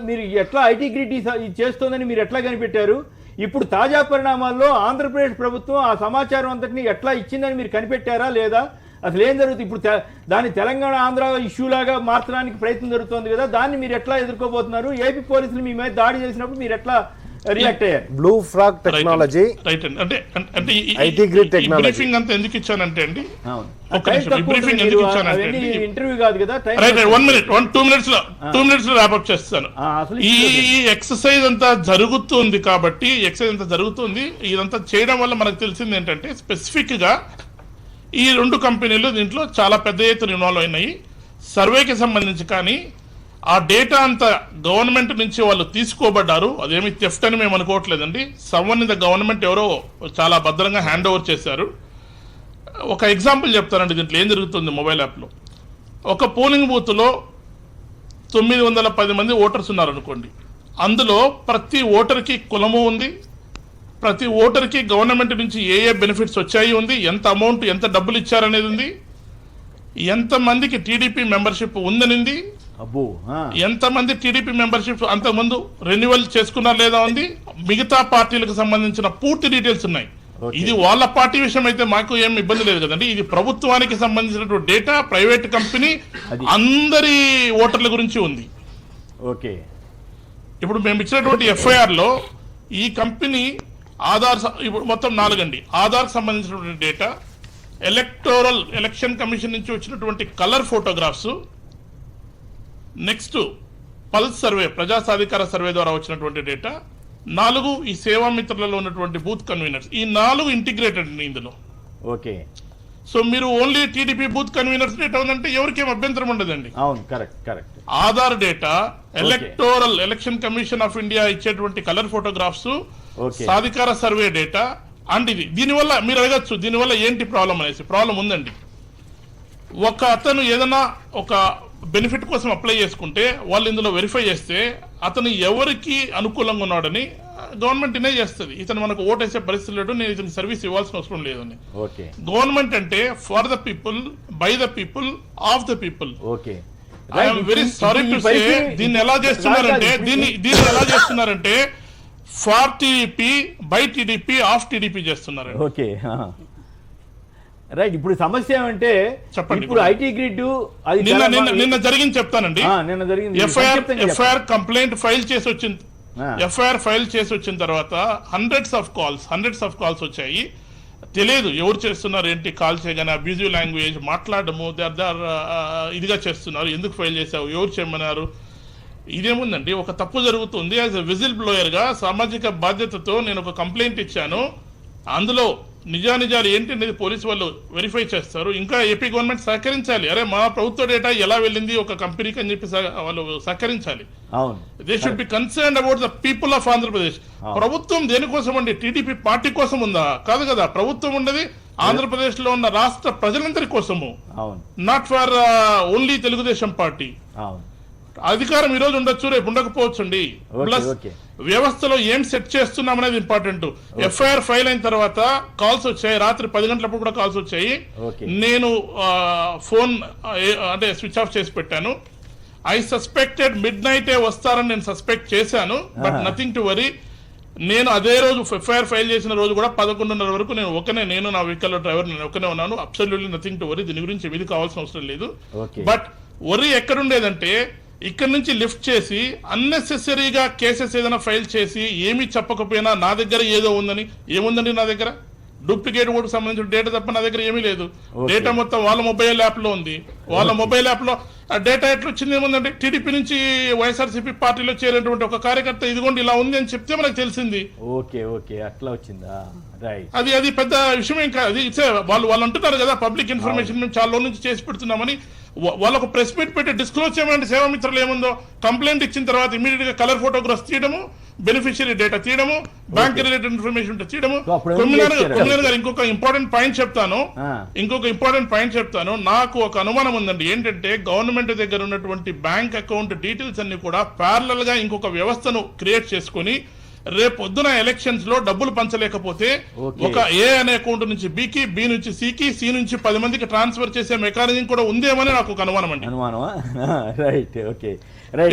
మీరు ఎట్లా ఐటీ గ్రిడ్ చేస్తోందని మీరు ఎట్లా కనిపెట్టారు? ఇప్పుడు తాజా పరిణామాల్లో ఆంధ్రప్రదేశ్ ప్రభుత్వం ఆ సమాచారం అంతటిని ఎట్లా ఇచ్చిందని మీరు కనిపెట్టారా లేదా? అసలు ఏం జరుగుతుంది? ఇప్పుడు దాన్ని తెలంగాణ ఆంధ్ర ఇష్యూ లాగా మార్చడానికి ప్రయత్నం జరుగుతోంది కదా, దాన్ని మీరు ఎట్లా ఎదుర్కోబోతున్నారు? ఏపీ పోలీసులు మీ మీద దాడి చేసినప్పుడు మీరు ఎట్లా రియాక్ట్ అయ్యారు? బ్లూ ఫ్రాగ్ టెక్నాలజీ, రైట్ అండి. అంటే ఐటీ గ్రిడ్ టెక్నాలజీ బ్రీఫింగ్ అంతా ఎందుకు ఇచ్చానంటే అండి, ఇంటర్వ్యూ కాదు కదా, రైట్ 1 minute 2 minutes లో ర్యాప్ చేస్తాను. ఈ ఎక్సర్సైజ్ అంతా జరుగుతుంది కాబట్టి, ఇదంతా చేయడం వల్ల మనకు తెలిసింది ఏంటంటే స్పెసిఫిక్ గా ఈ 2 కంపెనీలు దీంట్లో చాలా పెద్ద ఎత్తున ఇన్వాల్వ్ అయినాయి. సర్వేకి సంబంధించి కానీ ఆ డేటా అంతా గవర్నమెంట్ నుంచి వాళ్ళు తీసుకోబడ్డారు. అదేమి థెఫ్ట్ అని మేము అనుకోవట్లేదండి. సమ్వన్ ఇన్ ద గవర్నమెంట్ ఎవరో చాలా భద్రంగా హ్యాండ్ ఓవర్ చేశారు. ఒక ఎగ్జాంపుల్ చెప్తానండి దీంట్లో ఏం జరుగుతుంది. మొబైల్ యాప్లో ఒక పోలింగ్ బూత్లో 910 మంది ఓటర్స్ ఉన్నారనుకోండి. అందులో ప్రతి ఓటర్కి కులము ఉంది, ప్రతి ఓటర్కి గవర్నమెంట్ నుంచి ఏ బెనిఫిట్స్ వచ్చాయి ఉంది, ఎంత అమౌంట్ ఎంత డబ్బులు ఇచ్చారనేది ఉంది, ఎంతమందికి టీడీపీ మెంబర్షిప్ ఉందనింది, ఎంతమంది టీడీపీ మెంబర్షిప్ అంతకుముందు రెన్యువల్ చేసుకున్నారు లేదా ఉంది, మిగతా పార్టీలకు సంబంధించిన పూర్తి డీటెయిల్స్ ఉన్నాయి. ఇది వాళ్ళ పార్టీ విషయం అయితే మాకు ఏం ఇబ్బంది లేదు కదండి. ఇది ప్రభుత్వానికి సంబంధించినటువంటి డేటా, ప్రైవేట్ కంపెనీ, అందరి ఓటర్ల గురించి ఉంది. ఓకే, ఇప్పుడు మేము ఇచ్చినటువంటి ఎఫ్ఐఆర్ లో ఈ కంపెనీ ఆధార్, ఇప్పుడు మొత్తం 4 అండి, ఆధార్ సంబంధించినటువంటి డేటా, ఎలక్షన్ కమిషన్ నుంచి వచ్చినటువంటి colour photographs, next pulse survey, ప్రజా సాధికార సర్వే ద్వారా వచ్చినటువంటి డేటా, 4 ఈ సేవా మిత్రులలో ఉన్నటువంటి బూత్ కన్వీనర్స్, ఈ 4 ఇంటిగ్రేటెడ్ ఇందులో. ఓకే. సో మీరు only TDP booth conveners data ఉందంటే ఎవరికేం అభ్యంతరం ఉండదండి. అవును, correct. Aadhaar data, election commission of India ఇచ్చేటువంటి కలర్ ఫోటోగ్రాఫ్స్, సాధికార సర్వే డేటా అండ్ ఇది. దీనివల్ల మీరు అడగచ్చు దీనివల్ల ఏంటి ప్రాబ్లం అనేసి. ప్రాబ్లం ఉందండి. ఒక అతను ఏదైనా ఒక బెనిఫిట్ కోసం అప్లై చేసుకుంటే వాళ్ళు ఇందులో వెరిఫై చేస్తే అతను ఎవరికి అనుకూలంగా ఉన్నాడని గవర్నమెంట్ డినై చేస్తుంది. ఇతను మనకు ఓటేసే పరిస్థితి లేడు, నేను ఇతను సర్వీస్ ఇవ్వాల్సిన అవసరం లేదని. గవర్నమెంట్ అంటే for the people, by the people, of the people. I'm very sorry to say దీన్ని ఎలా చేస్తున్నారంటే for TDP, by TDP, of TDP చేస్తున్నారు. Okay, right. ఇప్పుడు సమస్య ఏమంటే చెప్పండి. ఇప్పుడు ఐటీ గ్రిడ్ అది నిన్న జరిగింది చెప్తానండి. నిన్న జరిగింది. ఎఫ్ఐఆర్ కంప్లైంట్ ఫైల్ చేసి వచ్చింది. ఎఫ్ఐఆర్ ఫైల్ చేసి వచ్చిన తర్వాత హండ్రెడ్స్ ఆఫ్ కాల్స్ వచ్చాయి. తెలియదు ఎవరు చేస్తున్నారు ఏంటి. కాల్ చేయగానే అబ్యూజివ్ లాంగ్వేజ్ మాట్లాడము, ఇదిగా చేస్తున్నారు. ఎందుకు ఫైల్ చేశావు, ఎవరు చేయమన్నారు. ఇదేముందండి, ఒక తప్పు జరుగుతుంది. యాజ్ ఎ విజిల్ బ్లోయర్ గా సామాజిక బాధ్యతతో నేను ఒక కంప్లైంట్ ఇచ్చాను. అందులో నిజానిజాలు ఏంటి అనేది పోలీసు వాళ్ళు వెరిఫై చేస్తారు. ఇంకా ఏపీ గవర్నమెంట్ సహకరించాలి. అరే మా ప్రభుత్వ డేటా ఎలా వెళ్ళింది ఒక కంపెనీకి అని చెప్పి వాళ్ళు సహకరించాలి. They should be concerned about the people of Andhra Pradesh. ప్రభుత్వం దేనికోసం అండి? టీడీపీ పార్టీ కోసం ఉందా? కాదు కదా. ప్రభుత్వం ఉండేది ఆంధ్రప్రదేశ్ లో ఉన్న రాష్ట్ర ప్రజలందరి కోసము, not for only Telugu Desam party. అధికారం ఈ రోజు ఉండొచ్చు, రేపు ఉండకపోవచ్చు అండి. ప్లస్ వ్యవస్థలో ఏం సెట్ చేస్తున్నాం అనేది ఇంపార్టెంట్. ఎఫ్ఐఆర్ ఫైల్ అయిన తర్వాత కాల్స్ వచ్చాయి. రాత్రి 10 గంటలప్పుడు కూడా కాల్స్ వచ్చాయి. నేను ఫోన్ అంటే స్విచ్ ఆఫ్ చేసి పెట్టాను. ఐ సస్పెక్టెడ్ మిడ్ నైటే వస్తారని నేను సస్పెక్ట్ చేశాను. But nothing to worry. నేను అదే రోజు ఎఫ్ఐఆర్ ఫైల్ చేసిన రోజు కూడా 11:30 వరకు నేను నా వెహికల్ డ్రైవర్ నేను ఒకనే ఉన్నాను. Absolutely nothing to worry. దీని గురించి ఏది కావాల్సిన అవసరం లేదు. బట్ వరీ ఎక్కడుండేదంటే ఇక్కడ నుంచి లిఫ్ట్ చేసి అన్నెసెసరీగా కేసెస్ ఏదైనా ఫైల్ చేసి ఏమీ చెప్పకపోయినా నా దగ్గర ఏదో ఉందని. ఏముందండి నా దగ్గర? డూప్లికేట్ ఓటుకు సంబంధించిన డేటా తప్ప నా దగ్గర ఏమీ లేదు. డేటా మొత్తం వాళ్ళ మొబైల్ యాప్ లో ఉంది. వాళ్ళ మొబైల్ యాప్ లో ఆ డేటా ఎట్లా వచ్చింది? ఏముందండి, టీడీపీ నుంచి వైఎస్ఆర్సీపీ పార్టీలో చేరేటువంటి ఒక కార్యకర్త ఇదిగోండి ఇలా ఉంది అని చెప్తే మనకు తెలిసింది. అట్లా వచ్చిందా? అది పెద్ద విషయం ఏం కాదు. వాళ్ళు అంటున్నారు కదా పబ్లిక్ ఇన్ఫర్మేషన్ మేము చాలా నుంచి చేసి పెడుతున్నామని. వాళ్ళకు ప్రెస్ మీట్ పెట్టి డిస్క్లోజ్ చేయమంటే సేవామిత్రులు ఏముందో కంప్లైంట్ ఇచ్చిన తర్వాత ఇమీడియట్ గా కలర్ ఫోటోగ్రాఫ్స్ తీయడము, బెనిఫిషియరీ డేటా తీయడము, బ్యాంక్ రిలేటెడ్ ఇన్ఫర్మేషన్ తీయడము. కొమ్మినేని గారు ఇంకొక ఇంపార్టెంట్ పాయింట్ చెప్తాను. నాకు ఒక అనుమానం ఉందండి. ఏంటంటే గవర్నమెంట్ దగ్గర ఉన్నటువంటి బ్యాంక్ అకౌంట్ డీటెయిల్స్ అన్ని కూడా ప్యారలల్ గా ఇంకొక వ్యవస్థను క్రియేట్ చేసుకుని రేపొద్దున ఎలక్షన్స్ లో డబ్బులు పంచలేకపోతే ఒక ఏ అనే అకౌంట్ నుంచి బికి, బి నుంచి సికి, సి నుంచి 10 మందికి ట్రాన్స్ఫర్ చేసే మెకానిజం కూడా ఉందేమని నాకు ఒక అనుమానం అండి.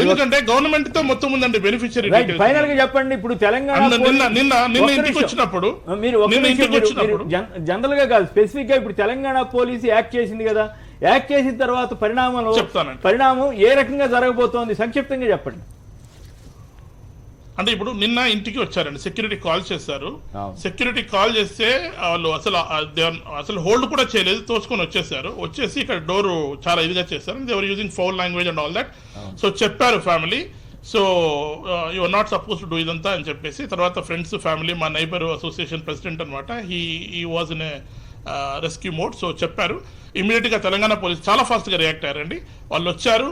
ఎందుకంటే గవర్నమెంట్ తో మొత్తం ఉందండి బెనిఫిషియరీ. ఫైనల్ గా చెప్పండి. ఇప్పుడు తెలంగాణ నిన్న ఇంటికి వచ్చినప్పుడు జనరల్ గా కాదు, స్పెసిఫిక్ గా ఇప్పుడు తెలంగాణ పోలీసు యాక్ట్ చేసింది కదా. యాక్ట్ చేసిన తర్వాత పరిణామం ఏ రకంగా జరగబోతోంది సంక్షిప్తంగా చెప్పండి. అంటే ఇప్పుడు నిన్న ఇంటికి వచ్చారండి, సెక్యూరిటీ కాల్ చేశారు. సెక్యూరిటీ కాల్ చేస్తే వాళ్ళు అసలు హోల్డ్ కూడా చేయలేదు, తోసుకొని వచ్చేసారు. వచ్చేసి ఇక్కడ డోర్ చాలా ఇదిగా చేశారు. They were using foul language and all that. So చెప్పారు family, so you are not suppose to do ఇదంతా అని చెప్పేసి. తర్వాత ఫ్రెండ్స్, ఫ్యామిలీ, మా నైబర్ అసోసియేషన్ ప్రెసిడెంట్ అనమాట, he was in a rescue mode. So చెప్పారు. ఇమీడియట్ గా తెలంగాణ పోలీస్ చాలా ఫాస్ట్ గా రియాక్ట్ అయ్యారండి. వాళ్ళు వచ్చారు.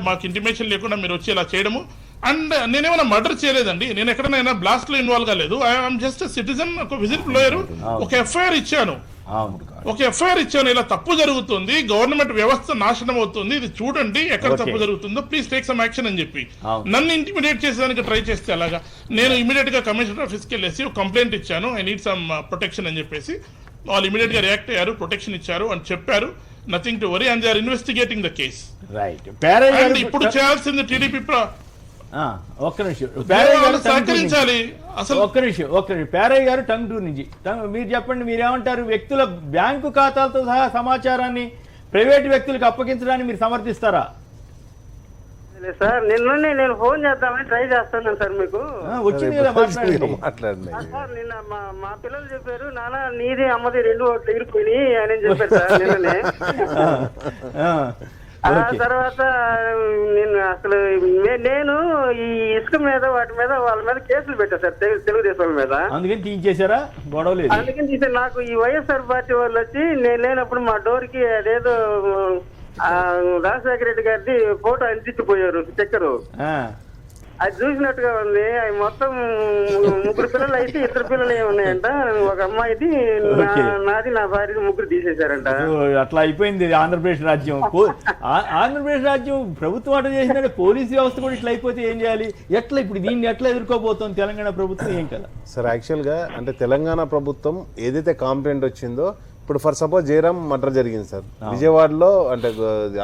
మాకు ఇంటిమేషన్ లేకుండా మీరు వచ్చి ఇలా చేయడము. అండ్ నేనేమైనా మర్డర్ చేయలేదండి, నేను ఎక్కడైనా బ్లాస్ట్ లో ఇన్వాల్వ్ కాలేదు. ఐఎమ్ జస్ట్ సిటిజన్, ఒక విజిల్ బ్లోయర్. ఒక ఎఫ్ఐఆర్ ఇచ్చాను. ఇలా తప్పు జరుగుతుంది, గవర్నమెంట్ వ్యవస్థ నాశనం అవుతుంది, ఇది చూడండి ఎక్కడ తప్పు జరుగుతుందో, ప్లీజ్ టేక్ సమ్ యాక్షన్ అని చెప్పి నన్ను ఇంటిమిడియేట్ చేసేదానికి ట్రై చేస్తే అలాగా. నేను ఇమీడియట్ గా కమిషనర్ ఆఫీస్కి వెళ్ళేసి ఒక కంప్లైంట్ ఇచ్చాను, ఐ నీడ్ సమ్ ప్రొటెక్షన్ అని చెప్పేసి. వాళ్ళు ఇమీడియట్ గా రియాక్ట్ అయ్యారు, ప్రొటెక్షన్ ఇచ్చారు అని చెప్పారు. Nothing to worry, and they are investigating the case. ఇప్పుడు చేయాల్సింది టీడీపీ ఒక్క నిమిషం పేరయ్య గారు టంగుటూరు నుంచి మీరు చెప్పండి, మీరేమంటారు? వ్యక్తుల బ్యాంకు ఖాతాలతో సహా సమాచారాన్ని ప్రైవేటు వ్యక్తులకు అప్పగించడాన్ని మీరు సమర్థిస్తారా? సార్ నేను ఫోన్ చేద్దామని ట్రై చేస్తున్నాను సార్. మీకు వచ్చింది కదా మాట్లాడండి సార్. నిన్న మా పిల్లలు చెప్పారు, నాన్న నీది అమ్మది 2 ఓట్లు ఎగిరిపోయినాయి అని చెప్పారు సార్ నిన్ననే. ఆ తర్వాత నేను అసలు నేను ఈ ఇసుక మీద వాటి మీద వాళ్ళ మీద కేసులు పెట్టా సార్, తెలుగుదేశం మీద. అందుకని తీయించేశారా? గొడవ లేదు. అందుకని తీసే నాకు ఈ వైఎస్ఆర్ పార్టీ వాళ్ళు వచ్చి నేను లేనప్పుడు మా డోర్ కి అదేదో రాజశేఖర రెడ్డి గారిది ఫోటో అంటించిపోయారు, స్టిక్కరు. అది చూసినట్టుగా ఉంది. అవి మొత్తం 3 పిల్లలు అయితే 2 పిల్లలు ఉన్నాయంట. ఒక అమ్మాయిది నాది నా భార్య 3 తీసేశారంట. అట్లా అయిపోయింది ఆంధ్రప్రదేశ్ రాజ్యం. ఆంధ్రప్రదేశ్ రాజ్యం ప్రభుత్వం అట్లా చేసిందంటే పోలీసు వ్యవస్థ కూడా ఇట్లా అయిపోతే ఏం చేయాలి? ఎట్లా ఇప్పుడు దీన్ని ఎట్లా ఎదుర్కోబోతోంది తెలంగాణ ప్రభుత్వం? ఏం కదా సార్, యాక్చువల్గా అంటే తెలంగాణ ప్రభుత్వం ఏదైతే కాంప్లైంట్ వచ్చిందో, ఇప్పుడు ఫర్ సపోజ్ జయరాం మర్డర్ జరిగింది సార్, విజయవాడలో అంటే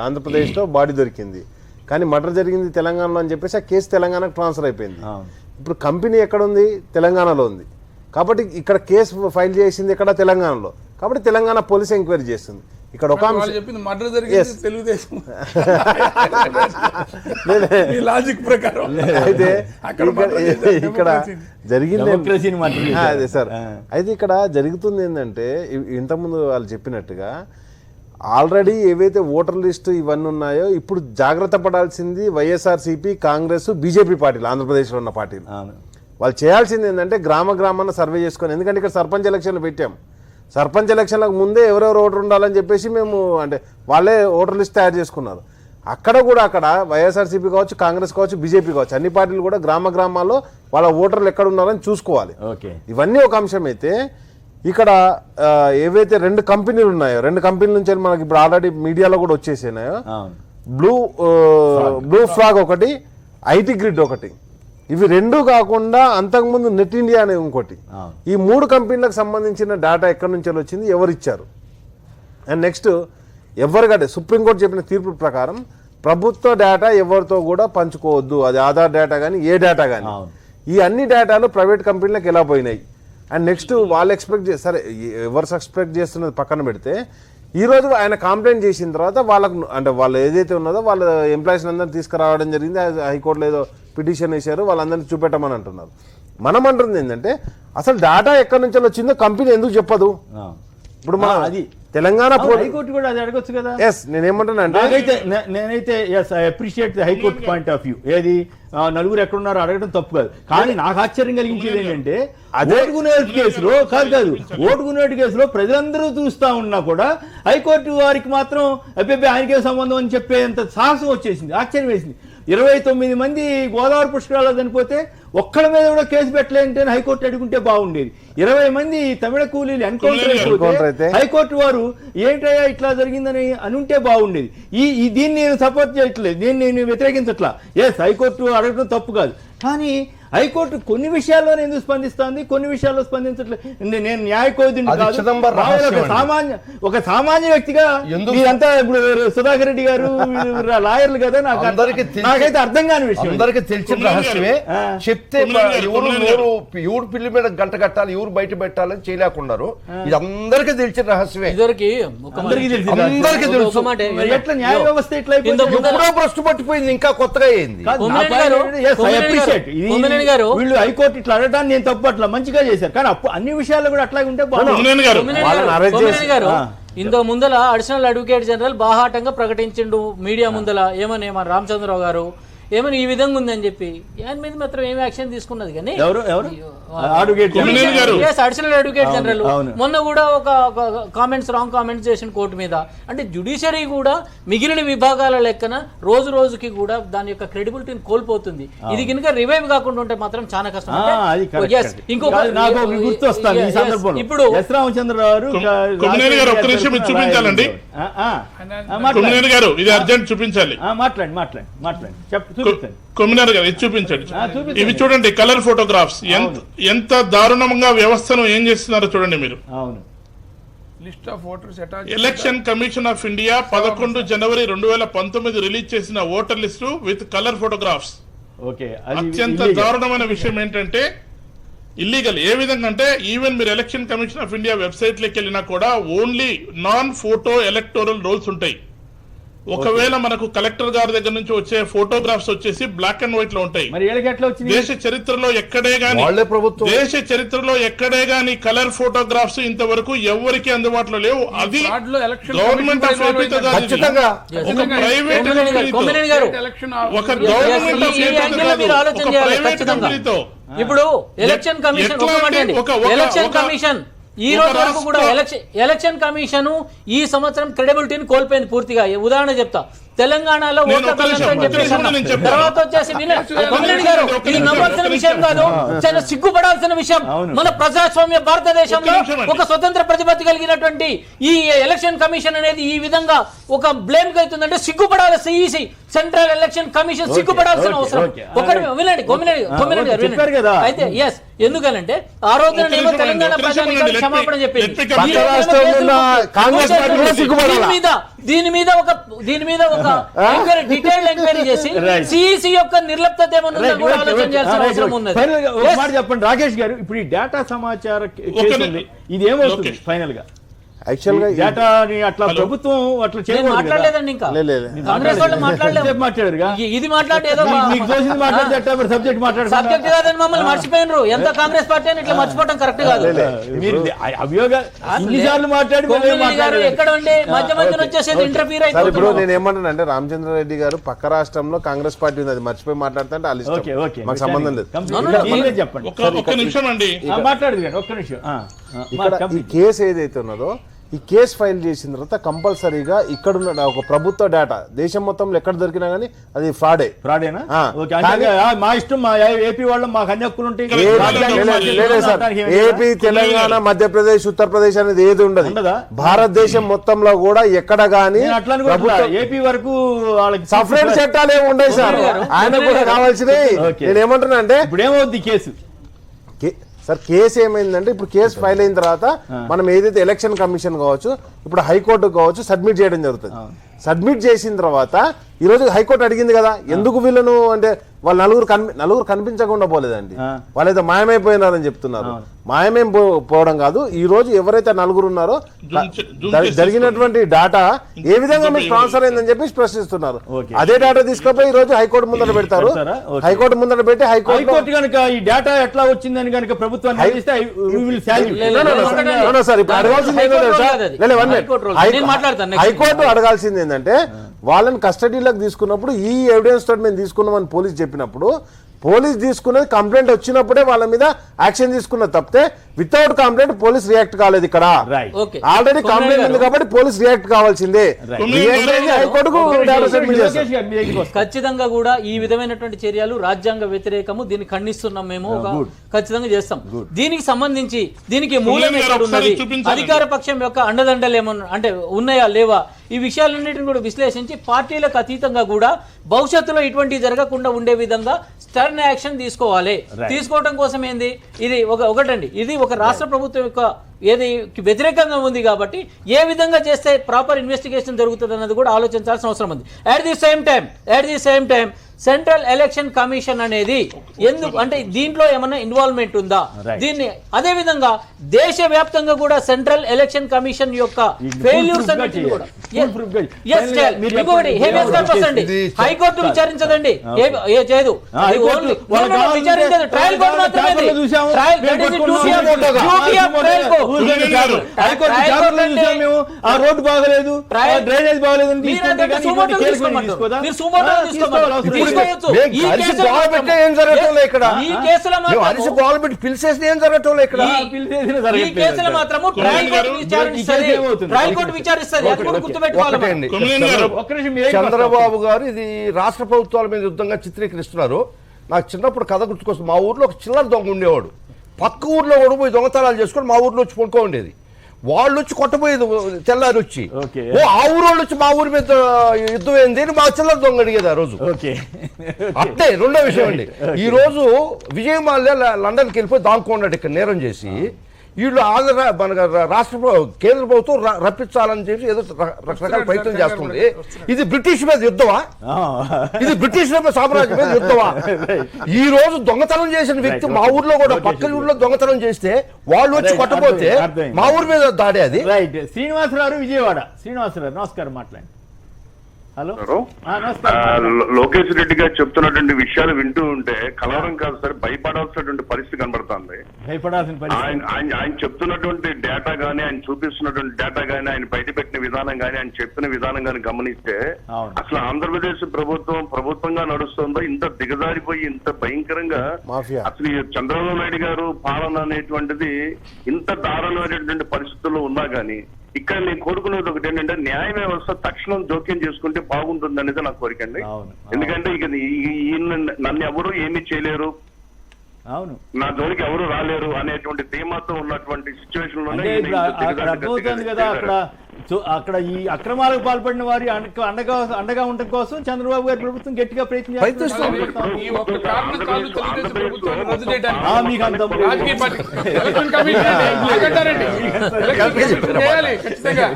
ఆంధ్రప్రదేశ్లో బాడీ దొరికింది, కానీ మర్డర్ జరిగింది తెలంగాణలో అని చెప్పేసి ఆ కేసు తెలంగాణకు ట్రాన్స్ఫర్ అయిపోయింది. ఇప్పుడు కంపెనీ ఎక్కడ ఉంది? తెలంగాణలో ఉంది. కాబట్టి ఇక్కడ కేసు ఫైల్ చేసింది ఇక్కడ తెలంగాణలో, కాబట్టి తెలంగాణ పోలీస్ ఎంక్వైరీ చేస్తుంది. ఇక్కడ ఒక చెప్పింది మర్డర్ జరిగింది తెలుగుదేశం లాజిక్ ప్రకారం. అయితే ఇక్కడ జరిగింది అదే సార్. అయితే ఇక్కడ జరుగుతుంది ఏంటంటే ఇంతకుముందు వాళ్ళు చెప్పినట్టుగా ఆల్రెడీ ఏవైతే ఓటర్ లిస్టు ఇవన్నీ ఉన్నాయో ఇప్పుడు జాగ్రత్త పడాల్సింది వైఎస్ఆర్సీపీ, కాంగ్రెస్, బీజేపీ పార్టీలు, ఆంధ్రప్రదేశ్లో ఉన్న పార్టీలు. వాళ్ళు చేయాల్సింది ఏంటంటే గ్రామాన్ని సర్వే చేసుకొని, ఎందుకంటే ఇక్కడ సర్పంచ్ ఎలక్షన్లు పెట్టాం, సర్పంచ్ ఎలక్షన్లకు ముందే ఎవరెవరు ఓటర్ ఉండాలని చెప్పేసి మేము అంటే వాళ్ళే ఓటర్ లిస్ట్ తయారు చేసుకున్నారు. అక్కడ కూడా అక్కడ వైఎస్ఆర్సీపీ కావచ్చు, కాంగ్రెస్ కావచ్చు, బీజేపీ కావచ్చు, అన్ని పార్టీలు కూడా గ్రామాల్లో వాళ్ళ ఓటర్లు ఎక్కడ ఉన్నారని చూసుకోవాలి. ఇవన్నీ ఒక అంశం అయితే, ఇక్కడ ఏవైతే 2 కంపెనీలు ఉన్నాయో, 2 కంపెనీల నుంచి మనకి ఇప్పుడు ఆల్రెడీ మీడియాలో కూడా వచ్చేసినాయో, బ్లూ ఫ్లాగ్ ఒకటి, ఐటీ గ్రిడ్ ఒకటి, ఇవి 2 కాకుండా అంతకుముందు నెట్ ఇండియా అనే ఇంకోటి. ఈ 3 కంపెనీలకు సంబంధించిన డేటా ఎక్కడి నుంచి వచ్చింది, ఎవరు ఇచ్చారు? అండ్ నెక్స్ట్ ఎవరికంటే సుప్రీంకోర్టు చెప్పిన తీర్పు ప్రకారం ప్రభుత్వ డేటా ఎవరితో కూడా పంచుకోవద్దు, అది ఆధార్ డేటా కానీ ఏ డేటా కానీ. ఈ అన్ని డేటాలు ప్రైవేట్ కంపెనీలకు ఎలా పోయినాయి? అండ్ నెక్స్ట్ వాళ్ళు ఎక్స్పెక్ట్ సరే ఎవరు సస్పెక్ట్ చేస్తున్నది పక్కన పెడితే, ఈరోజు ఆయన కంప్లైంట్ చేసిన తర్వాత వాళ్ళకు అంటే వాళ్ళు ఏదైతే ఉన్నదో వాళ్ళ ఎంప్లాయీస్ అందరినీ తీసుకురావడం జరిగింది. హైకోర్టులో ఏదో పిటిషన్ వేశారు, వాళ్ళందరినీ చూపెట్టమని అంటున్నారు. మనం అంటుంది ఏంటంటే అసలు డేటా ఎక్కడి నుంచి వచ్చిందో కంపెనీ ఎందుకు చెప్పదు? ఇప్పుడు మన అది తెలంగాణ హైకోర్టు కూడా అది అడగొచ్చు కదా. ఎస్, నేనేమంటానంటే నేనైతే yes I appreciate the high court point of view. ఏది నలుగురు ఎక్కడున్నారో అడగడం తప్పు కాదు, కానీ నాకు ఆశ్చర్యం కలిగించేది ఏంటంటే ఓటుకునేటి కేసులో కాదు ఓటుకునేటి కేసులో ప్రజలందరూ చూస్తా ఉన్నా కూడా హైకోర్టు వారికి మాత్రం అబ్బాయి ఆయనకే సంబంధం అని చెప్పేంత సాహసం వచ్చేసింది. ఆశ్చర్యం వేసింది. 29 మంది గోదావరి పుష్కరాల్లో చనిపోతే ఒక్కడి మీద కూడా కేసు పెట్టలేదంటే హైకోర్టు అడుగుంటే బాగుండేది. 20 మంది తమిళ కూలీలు ఎన్కౌంటర్ అయిపోతే హైకోర్టు వారు ఏంటయ్యా ఇట్లా జరిగిందని అనుంటే బాగుండేది. దీన్ని నేను సపోర్ట్ చేయట్లేదు, నేను వ్యతిరేకించట్లా. ఎస్, హైకోర్టు అడగడం తప్పు కాదు, కానీ హైకోర్టు కొన్ని విషయాల్లోనే ఎందుకు స్పందిస్తుంది, కొన్ని విషయాల్లో స్పందించట్లేదు. నేను న్యాయ కోవిదుని కాదు, ఒక సామాన్య వ్యక్తిగా మీరంతా ఇప్పుడు సుధాకర్ రెడ్డి గారు లాయర్లు కదా, నాకైతే అర్థం కాని విషయం. అందరికి తెలిసిన రహస్యమే. చెప్తే ఎవరు పిల్లి మీద గంట కట్టాలి, ఎవరు బయట పెట్టాలని చేయలేకున్నారు. ఇది అందరికీ తెలిసిన రహస్యమే. ఎట్లా న్యాయ వ్యవస్థ ఎట్లా భ్రష్టు పట్టిపోయింది, ఇంకా కొత్తగా అయింది. వీళ్ళు హైకోర్టు ఇట్లా అడగడానికి నేను తప్పు, అట్లా మంచిగా చేశారు, కానీ అన్ని విషయాల్లో కూడా అట్లాగే ఉంటే బాగుంది. ఇంత ముందల అడిషనల్ అడ్వకేట్ జనరల్ బాహాటంగా ప్రకటించిండు మీడియా ముందల, ఏమని మన రామచంద్రరావు గారు ఏమని ఈ విధంగా ఉందని చెప్పి, దాని మీద మాత్రం ఏమి యాక్షన్ తీసుకున్నది. కానీ అడిషనల్ అడ్వకేట్ జనరల్ మొన్న కూడా ఒక రాంగ్ కామెంట్స్ చేసిన కోర్టు మీద. అంటే జ్యుడిషియరీ కూడా మిగిలిన విభాగాల లెక్కన రోజు రోజుకి కూడా దాని యొక్క క్రెడిబిలిటీని కోల్పోతుంది. ఇది కనుక రివైవ్ కాకుండా ఉంటే మాత్రం చాలా కష్టం. ఇప్పుడు ఎస్ రామచంద్రరావు చూపించాలండి, ఇది అర్జెంట్ చూపించాలి. మాట్లాడి చెప్పు. కొమ్మినార్ గారు ఇది చూపించండి. ఇవి చూడండి కలర్ ఫోటోగ్రాఫ్స్, ఎంత దారుణంగా వ్యవస్థను ఏం చేస్తున్నారో చూడండి మీరు. ఎలక్షన్ కమిషన్ ఆఫ్ ఇండియా 11 జనవరి 2019 రిలీజ్ చేసిన voter list with colour photographs. అత్యంత దారుణమైన విషయం ఏంటంటే ఇల్లీగల్. ఏ విధంగా అంటే ఈవెన్ మీరు election commission of India website లోకి వెళ్ళినా కూడా only non photo electoral rolls ఉంటాయి. ఒకవేళ మనకు కలెక్టర్ గారి దగ్గర నుంచి వచ్చే ఫోటోగ్రాఫ్స్ వచ్చేసి బ్లాక్ అండ్ వైట్ లో ఉంటాయి. మరి వీళ్ళకి ఎట్లా వచ్చింది? దేశ చరిత్రలో ఎక్కడే గాని వాళ్ళే ప్రభుత్వం. దేశ చరిత్రలో ఎక్కడే గాని కలర్ ఫోటోగ్రాఫ్స్ ఇంతవరకు ఎవరికి అందుబాటులో లేవు. అది Fraud లో election గవర్నమెంట్ ఆఫ్ commission ఏపీతో కాదు, ఇది. ఖచ్చితంగా. ఒక ప్రైవేట్ కొమ్మినేని గారు ఎలక్షన్ ఒక గవర్నమెంట్ ఆఫ్ ఈ ఏపీతో యాంగిల్లో కాదు, మీరు ఆలోచన ఒక చేయాలి ప్రైవేట్ ఖచ్చితంగా. కంపెనీతో. ఇప్పుడు ఎలక్షన్ కమిషన్ ఎట్లా అంటే ఎలక్షన్ కమిషన్ ఈ రోజు వరకు కూడా ఎలక్షన్ కమిషన్ ఈ సంవత్సరం క్రెడిబిలిటీని కోల్పోయింది పూర్తిగా. ఉదాహరణ చెప్తా, తెలంగాణలో నేను ఓట్ల ఒక్క నిమిషం, కమిషన్ చెప్పేసి ఒక్క నిమిషం చెప్తాను. తర్వాత వచ్చేసి కొమ్మినేని గారు ఇది నమ్మాల్సిన విషయం కాదు, చాలా సిగ్గుపడాల్సిన విషయం. మన ప్రజాస్వామ్య భారతదేశంలో ఒక్క నిమిషం అండి. ఒక స్వతంత్ర ప్రతిపత్తి కలిగినటువంటి ఈ ఎలక్షన్ కమిషన్ అనేది ఈ విధంగా ఒక బ్లేమ్ అవుతుందంటే సిగ్గుపడాలి. సిఇసి సెంట్రల్ ఎలక్షన్ కమిషన్ సిగ్గుపడాల్సిన అవసరం. ఒకటి వినండి కొమ్మినేని గారు చెప్పారు వినండి. కదా. అయితే ఎస్ ఎందుకనంటే ఆ రోజున ఒక్క ఏమో నిమిషం తెలంగాణ అండి, ఒక్క నిమిషం ప్రజానికానికి అండి. క్షమాపణ చెప్పింది. Let me come. ఈ రోజు ఏమో రాష్ట్రంలో ఉన్న కేసులు కాంగ్రెస్ పార్టీ కూడా సిగ్గుపడాలా? దీని మీద ఒక ఎంక్వైరీ, డీటెయిల్డ్ ఎంక్వైరీ చేసి Right. సిఇసి యొక్క నిర్లిప్తత ఏమన్నా కూడా ఆలోచన చేయాల్సిన అవసరం ఉన్నది. ఫైనల్ గా ఒక Yes. మాట చెప్పండి రాకేష్ గారు, ఇప్పుడు ఈ డేటా సమాచార కేసు ఒక ఉంది, ఇది ఏమవుతుంది లోకేష్. ఫైనల్ గా? యాక్చువల్ గా డేటాని అట్లా ప్రభుత్వం అట్లా నేను చేయకూడదు కదా. మాట్లాడలేదండి ఇంకా లేదు. కాంగ్రెస్ వాళ్ళు మాట్లాడలేదు. ఎంతసేపు మాట్లాడారుగా? ఇది మాట్లాడే ఏదో మీకు తోచింది మాట్లాడితే మరి సబ్జెక్ట్ సబ్జెక్ట్ మాట్లాడుతున్నారు. కాదని మమ్మల్ని మర్చిపోయినరు. ఎంత కాంగ్రెస్ పార్టీ అని ఇట్లా మర్చిపోవడం కరెక్ట్ కాదు. మీరు అభియోగ ఇన్నిసార్లు మాట్లాడి మళ్ళీ కొమ్మినేని గారు మాట్లాడారు. ఎక్కడ ఉండి మధ్య మధ్యన వచ్చేసేది ఇంటర్ఫీర్ సార్ ఇప్పుడు అయిపోతుంది. నేను ఏమంటానంటే రామచంద్రారెడ్డి గారు పక్క రాష్ట్రంలో కాంగ్రెస్ పార్టీ ఉంది, అది మర్చిపోయి మాట్లాడుతుంటే వాళ్ళు ఇష్టం. ఓకే ఓకే మాకు సంబంధం లేదు. మీరే చెప్పండి. ఒక్క నిమిషం అండి. మాట్లాడదు కానీ ఒక్క నిమిషం. ఇక్కడ ఈ కేసు ఏదైతే ఉన్నదో ఈ కేసు ఫైల్ చేసిన తర్వాత కంపల్సరీగా ఇక్కడున్న ఒక ప్రభుత్వ డేటా దేశం మొత్తంలో ఎక్కడ దొరికినా గానీ అది ఫ్రాడే. ఫ్రాడేనా? ఆ. ఓకే, అంటే మా ఇష్టం, మా ఏపీ వాళ్ళు మాకు అన్ని హక్కులు ఉంటాయి. లేదు సార్, ఏపీ, తెలంగాణ, మధ్యప్రదేశ్, ఉత్తరప్రదేశ్ అనేది ఏది ఉండదు. ఉండదా? భారతదేశం మొత్తంలో కూడా ఎక్కడ గానీ నేను అట్లా అనుకుంటున్నా, ఏపీ వరకు వాళ్ళకి సపరేట్ చట్టాలు ఏమి ఉండవు సార్. ఆయన కూడా కావాల్సినవి. ఓకే. నేను ఏమంటున్నా అంటే ఇప్పుడు ఏమవుద్ది కేసు? సార్ కేసు ఏమైందంటే ఇప్పుడు కేసు ఫైల్ అయిన తర్వాత మనం ఏదైతే ఎలక్షన్ కమిషన్ కావచ్చు, ఇప్పుడు హైకోర్టు కావచ్చు, సబ్మిట్ చేయడం జరుగుతుంది. సబ్మిట్ చేసిన తర్వాత ఈ రోజు హైకోర్టు అడిగింది కదా, ఎందుకు వీళ్ళను అంటే వాళ్ళు నలుగురు కనిపించకుండా పోలేదండి, వాళ్ళైతే మాయమైపోయినారని చెప్తున్నారు. మాయమేం పోవడం కాదు, ఈ రోజు ఎవరైతే నలుగురు ఉన్నారో జరిగినటువంటి డేటా ఏ విధంగా మీకు ట్రాన్స్ఫర్ అయిందని చెప్పి ప్రశ్నిస్తున్నారు. అదే డేటా తీసుకుపోయి ఈ రోజు హైకోర్టు ముందర పెడతారు. హైకోర్టు ముందర పెట్టి హైకోర్టు కనుక ఈ డేటా ఎట్లా వచ్చిందని కనుక ప్రభుత్వాన్ని అడిగితే హైకోర్టు అడగాల్సింది ఏంటంటే వాళ్ళని కస్టడీలోకి తీసుకున్నప్పుడు ఈ ఎవిడెన్స్ తోటి మేము తీసుకున్నామని పోలీస్ చెప్పినప్పుడు పోలీస్ తీసుకున్నది కంప్లైంట్ వచ్చినప్పుడే వాళ్ళ మీద యాక్షన్ తీసుకున్నది తప్పితే వితౌట్ కంప్లైంట్ పోలీస్ రియాక్ట్ కాలేదు. ఇక్కడ ఆల్రెడీ కంప్లైంట్ ఉంది కాబట్టి పోలీస్ రియాక్ట్ కావాల్సిందే. ఖచ్చితంగా కూడా ఈ విధమైనటువంటి చర్యలు రాజ్యాంగ వ్యతిరేకము, దీన్ని ఖండిస్తున్నాం మేము, ఖచ్చితంగా చేస్తాం. దీనికి సంబంధించి దీనికి మూలం ఎక్కడ ఉన్నది, అధికార పక్షం యొక్క అండదండలు ఏమన్నా అంటే ఉన్నాయా లేవా, ఈ విషయాలన్నిటిని కూడా విశ్లేషించి పార్టీలకు అతీతంగా కూడా భవిష్యత్తులో ఇటువంటివి జరగకుండా ఉండే విధంగా స్టర్న్ యాక్షన్ తీసుకోవాలి. తీసుకోవడం కోసం ఏంది, ఇది ఒకటండి, ఇది ఒక రాష్ట్ర ప్రభుత్వం యొక్క ఏది వ్యతిరేకంగా ఉంది కాబట్టి ఏ విధంగా చేస్తే ప్రాపర్ ఇన్వెస్టిగేషన్ జరుగుతుంది అన్నది కూడా ఆలోచించాల్సిన అవసరం ఉంది. At the same time central election commission అనేది ఎందుకు అంటే దీంట్లో ఏమన్నా ఇన్వాల్వ్మెంట్ ఉందా, దీన్ని అదే విధంగా దేశవ్యాప్తంగా కూడా సెంట్రల్ ఎలక్షన్ కమిషన్ యొక్క ఫెయిల్యూర్స్ అన్నిటిని కూడా ఇంకొకటి హేబియస్ కార్పస్ అండి, హైకోర్టు విచారించదండి, చేయదు, విచారించదు, ట్రయల్ కోర్టు మాత్రమే. రోడ్డు బాగలేదు, డ్రైనేజ్ బాగలేదు, పిలిచేసి ఏం జరగటంలో ఇక్కడ చంద్రబాబు గారు ఇది రాష్ట్ర ప్రభుత్వాల మీద యుద్ధంగా చిత్రీకరిస్తున్నారు. నాకు చిన్నప్పుడు కథ గుర్తుకొస్తుంది. మా ఊర్లో ఒక చిల్లర దొంగ ఉండేవాడు, పక్క ఊర్లో కూడా పోయి దొంగతనాలు చేసుకొని మా ఊర్లో వచ్చి పడుకో ఉండేది. వాళ్ళు వచ్చి కొట్టబోయేది తెల్లారి వచ్చి, ఆ ఊరు వాళ్ళు వచ్చి మా ఊరి మీద యుద్ధం ఏంది అని మా చిల్లర దొంగ అడిగేది ఆ రోజు. అట్టే రెండో విషయం అండి, ఈ రోజు విజయ్ మాల్యా లండన్కి వెళ్ళిపోయి దాక్కున్నాడు ఇక్కడ నేరం చేసి. వీళ్ళు మన రాష్ట్ర కేంద్ర ప్రభుత్వం రప్పించాలని చెప్పి ఏదో రకరకాల ప్రయత్నం చేస్తుంది. ఇది బ్రిటిష్ మీద యుద్ధమా, ఇది బ్రిటిష్ సామ్రాజ్యం మీద యుద్ధమా? ఈ రోజు దొంగతనం చేసిన వ్యక్తి మా ఊర్లో కూడా పక్క ఊర్లో దొంగతనం చేస్తే వాళ్ళు వచ్చి కొట్టబోతే మా ఊరి మీద దాడే అది. శ్రీనివాసరావు విజయవాడ. శ్రీనివాసరావు నమస్కారం, మాట్లాడండి. హలో ఆ, నమస్కారం. లోకేష్ రెడ్డి గారు చెప్తున్నటువంటి విషయాలు వింటూ ఉంటే కలవరం కాదు సార్, భయపడాల్సినటువంటి పరిస్థితి కనబడుతుంది. భయపడాల్సిన పరిస్థితి. ఆయన చెప్తున్నటువంటి డేటా గానీ, ఆయన చూపిస్తున్నటువంటి డేటా గానీ, ఆయన బయట పెట్టిన విధానం గానీ, ఆయన చెప్పిన విధానం గానీ గమనిస్తే అవును. అసలు ఆంధ్రప్రదేశ్ ప్రభుత్వంగా నడుస్తుందో ఇంత దిగజారిపోయి ఇంత భయంకరంగా మాఫియా. అసలు ఈ చంద్రబాబు నాయుడు గారు పాలన అనేటువంటిది ఇంత దారుణమైనటువంటి పరిస్థితుల్లో ఉన్నా గానీ ఇక్కడ నేను కోరుకునేది ఒకటి ఏంటంటే న్యాయ వ్యవస్థ తక్షణం జోక్యం చేసుకుంటే బాగుంటుంది అనేది నా కోరిక అండి. అవును. ఎందుకంటే ఇక నన్ను ఎవరు ఏమీ చేయలేరు, అవును. నా జోలికి ఎవరు రాలేరు అనేటువంటి ధీమాతో ఉన్నటువంటి సిచ్యువేషన్ లోనే అంటే ఇప్పుడు అక్కడ అర్థమవుతుంది కదా, అక్కడ ఈ అక్రమాలకు పాల్పడిన వారి అండగా ఉండటం కోసం చంద్రబాబు గారి ప్రభుత్వం గట్టిగా ప్రయత్నిస్తుంది. ఈ ఒక్క కారణం కాదు తెలుగుదేశం ప్రభుత్వాన్ని రద్దు చేయడానికి. మీకు అంత రాజకీయ పార్టీ ఎలక్షన్ కమిషన్ ఆగంటారండి. ఎలక్షన్ కమిషన్ చేయాలి ఖచ్చితంగా.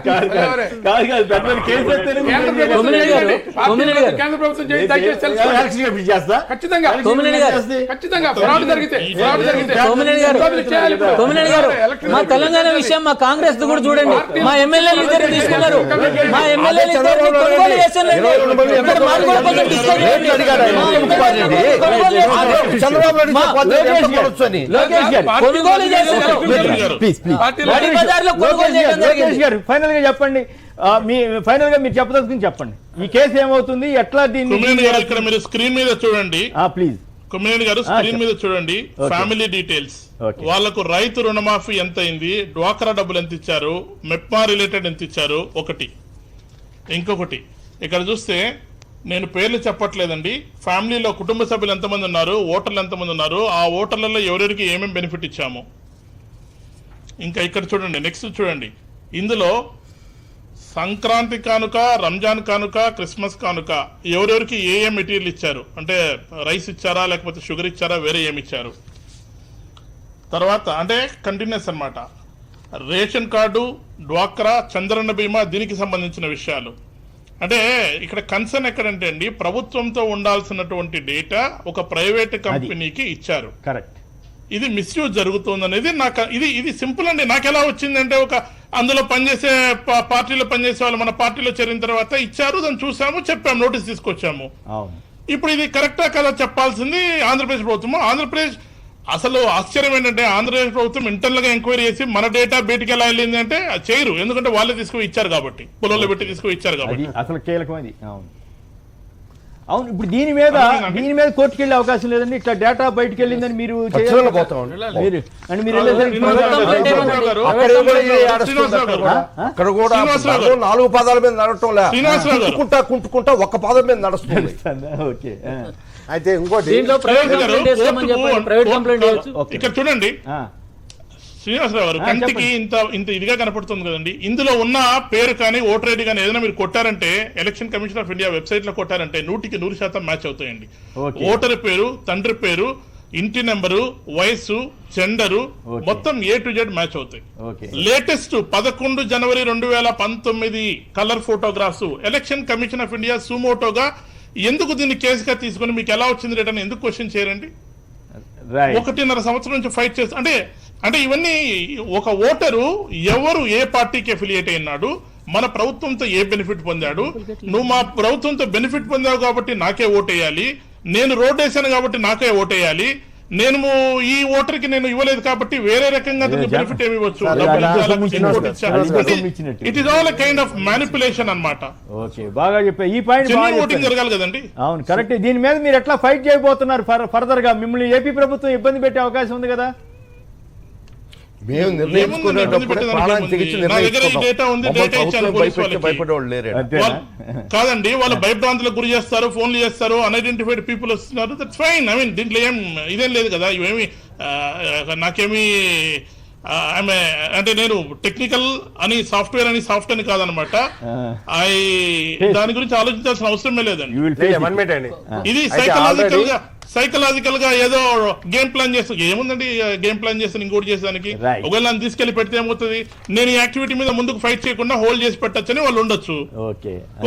కాదు పెద్ద కేసు కేంద్ర ప్రభుత్వం చేయాలి. కేంద్ర ప్రభుత్వం చేయాలి. దయచేసి తెలుసుకోండి. ఖచ్చితంగా ఖచ్చితంగా ఫ్రాడ్ జరిగితే చేయాలి. మా తెలంగాణ విషయం మా కాంగ్రెస్ కూడా చూడండి, మా ఎమ్మెల్యేలు ఇద్దరు తీసుకున్నారు, మా ఎమ్మెల్యేలు ఇద్దరిని కొనుగోలు చేశారండి. ఇక్కడ మాకు కూడా కొంచెం డిస్కస్ చేయండి. లోకేష్ గారు కొనుగోలు చేశారు, బడి బజార్లో కొనుగోలు చేయడం జరిగింది. ఫైనల్ గా చెప్పండి, ఫైనల్ గా మీరు చెప్పదలుచుకుని చెప్పండి, ఈ కేసు ఏమవుతుంది, ఎట్లా దీన్ని ఇక్కడ మీరు స్క్రీన్ మీద చూడండి ప్లీజ్. కొమ్మినేని గారు స్క్రీన్ మీద చూడండి, ఫ్యామిలీ డీటెయిల్స్, వాళ్ళకు రైతు రుణమాఫీ ఎంత అయింది, డ్వాక్రా డబ్బులు ఎంత ఇచ్చారు, మెప్మా రిలేటెడ్ ఎంత ఇచ్చారు, ఒకటి. ఇంకొకటి ఇక్కడ చూస్తే నేను పేర్లు చెప్పట్లేదండి, ఫ్యామిలీలో కుటుంబ సభ్యులు ఎంతమంది ఉన్నారు, ఓటర్లు ఎంతమంది ఉన్నారు, ఆ ఓటర్లలో ఎవరెవరికి ఏమేమి బెనిఫిట్ ఇచ్చాము. ఇంకా ఇక్కడ చూడండి, నెక్స్ట్ చూడండి, ఇందులో సంక్రాంతి కానుక, రంజాన్ కానుక, క్రిస్మస్ కానుక ఎవరెవరికి ఏ మెటీరియల్ ఇచ్చారు, అంటే రైస్ ఇచ్చారా లేకపోతే షుగర్ ఇచ్చారా, వేరే ఏమి ఇచ్చారు. తర్వాత అంటే కంటిన్యూస్ అన్నమాట, రేషన్ కార్డు, డ్వాక్రా, చంద్రన్న బీమా, దీనికి సంబంధించిన విషయాలు. అంటే ఇక్కడ కన్సర్న్ ఎక్కడంటే అండి, ప్రభుత్వంతో ఉండాల్సినటువంటి డేటా ఒక ప్రైవేట్ కంపెనీకి ఇచ్చారు. కరెక్ట్. ఇది మిస్యూజ్ జరుగుతుంది అనేది నాకు ఇది సింపుల్ అండి. నాకు ఎలా వచ్చిందంటే, ఒక అందులో పనిచేసే పార్టీలో పనిచేసే వాళ్ళు మన పార్టీలో చేరిన తర్వాత ఇచ్చారు, దాన్ని చూసాము, చెప్పాము, నోటీస్ తీసుకొచ్చాము. ఇప్పుడు ఇది కరెక్టా కదా చెప్పాల్సింది ఆంధ్రప్రదేశ్ ప్రభుత్వం. ఆంధ్రప్రదేశ్ అసలు ఆశ్చర్యం ఏంటంటే, ఆంధ్రప్రదేశ్ ప్రభుత్వం ఇంటర్నల్ గా ఎంక్వైరీ చేసి మన డేటా బయటికి ఎలా వెళ్ళింది అంటే చేయరు, ఎందుకంటే వాళ్ళే తీసుకుని ఇచ్చారు కాబట్టి, పొలంలో పెట్టి తీసుకుని ఇచ్చారు కాబట్టి. అసలు కీలకమైంది. అవును, ఇప్పుడు దీని మీద కోర్టుకు వెళ్ళే అవకాశం లేదండి, ఇట్లా డేటా బయటకు వెళ్ళిందని మీరు అక్కడ కూడా 4 పాదాల మీద నడవటం కుంటుకుంటా ఒక్క పాదం మీద నడుస్తుంది. అయితే ఇంకోటి ఇక్కడ చూడండి శ్రీనివాసరావు గారు, కంటికి ఇంత ఇదిగా కనపడుతుంది కదండి, ఇందులో ఉన్న పేరు కానీ ఓటర్ ఐడి కానీ ఏదైనా మీరు కొట్టారంటే, election commission of India website లో కొట్టారంటే 100% మ్యాచ్ అవుతాయండి. ఓటర్ పేరు, తండ్రి పేరు, ఇంటి నెంబరు, వయసు, జెండరు, మొత్తం A to Z మ్యాచ్ అవుతాయి. లేటెస్ట్ 11 జనవరి 2019 colour photographs election commission of India సుమోటోగా ఎందుకు దీన్ని కేసుగా తీసుకుని మీకు ఎలా వచ్చింది రేట్ అని ఎందుకు క్వశ్చన్ చేయరండి? 1.5 సంవత్సరం నుంచి ఫైట్ చేస్తా అంటే ఇవన్నీ ఒక ఓటరు ఎవరు ఏ పార్టీకి అఫిలియేట్ అయినాడు, మన ప్రభుత్వంతో ఏ బెనిఫిట్ పొందాడు, నువ్వు మా ప్రభుత్వంతో బెనిఫిట్ పొందావు కాబట్టి నాకే ఓటేయాలి, నేను రోడ్ వేసాను కాబట్టి నాకే ఓటేయాలి, నేను ఈ ఓటర్కి నేను ఇవ్వలేదు కాబట్టి వేరే రకంగా బెనిఫిట్ ఏమి ఇవ్వచ్చు. It is all kind of manipulation అన్నమాట. బాగా చెప్పారు, ఈ పాయింట్ ఓటింగ్ జరగాలి కదండి. అవును, కరెక్ట్. దీని మీద మీరు ఎట్లా ఫైట్ చేయబోతున్నారు ఫర్దర్ గా? మిమ్మల్ని ఏపీ ప్రభుత్వం ఇబ్బంది పెట్టే అవకాశం ఉంది కదా? మేము కాదండి, వాళ్ళు భయభ్రాంతులకు గురి చేస్తారు, ఫోన్లు చేస్తారు, అన్ఐడెంటిఫైడ్ పీపుల్ వస్తున్నారు, దట్స్ ఫైన్. ఐ మీన్ దీంట్లో ఇదేం లేదు కదా, ఇవేమి నాకేమి అంటే నేను టెక్నికల్ అని సాఫ్ట్వేర్ అని సాఫ్ట్ అని కాదనమాట. దాని గురించి ఆలోచించాల్సిన అవసరమే లేదండి. ఇది సైకలాజికల్ గా ఏదో గేమ్ ప్లాన్ చేస్తా, ఏముందండి గేమ్ ప్లాన్ చేస్తాను ఇంకోటి చేసేదానికి. ఒకవేళ నన్ను తీసుకెళ్లి పెడితే ఏమవుతుంది, నేను ఈ యాక్టివిటీ మీద ముందుకు ఫైట్ చేయకుండా హోల్డ్ చేసి పెట్టచ్చని వాళ్ళు ఉండొచ్చు.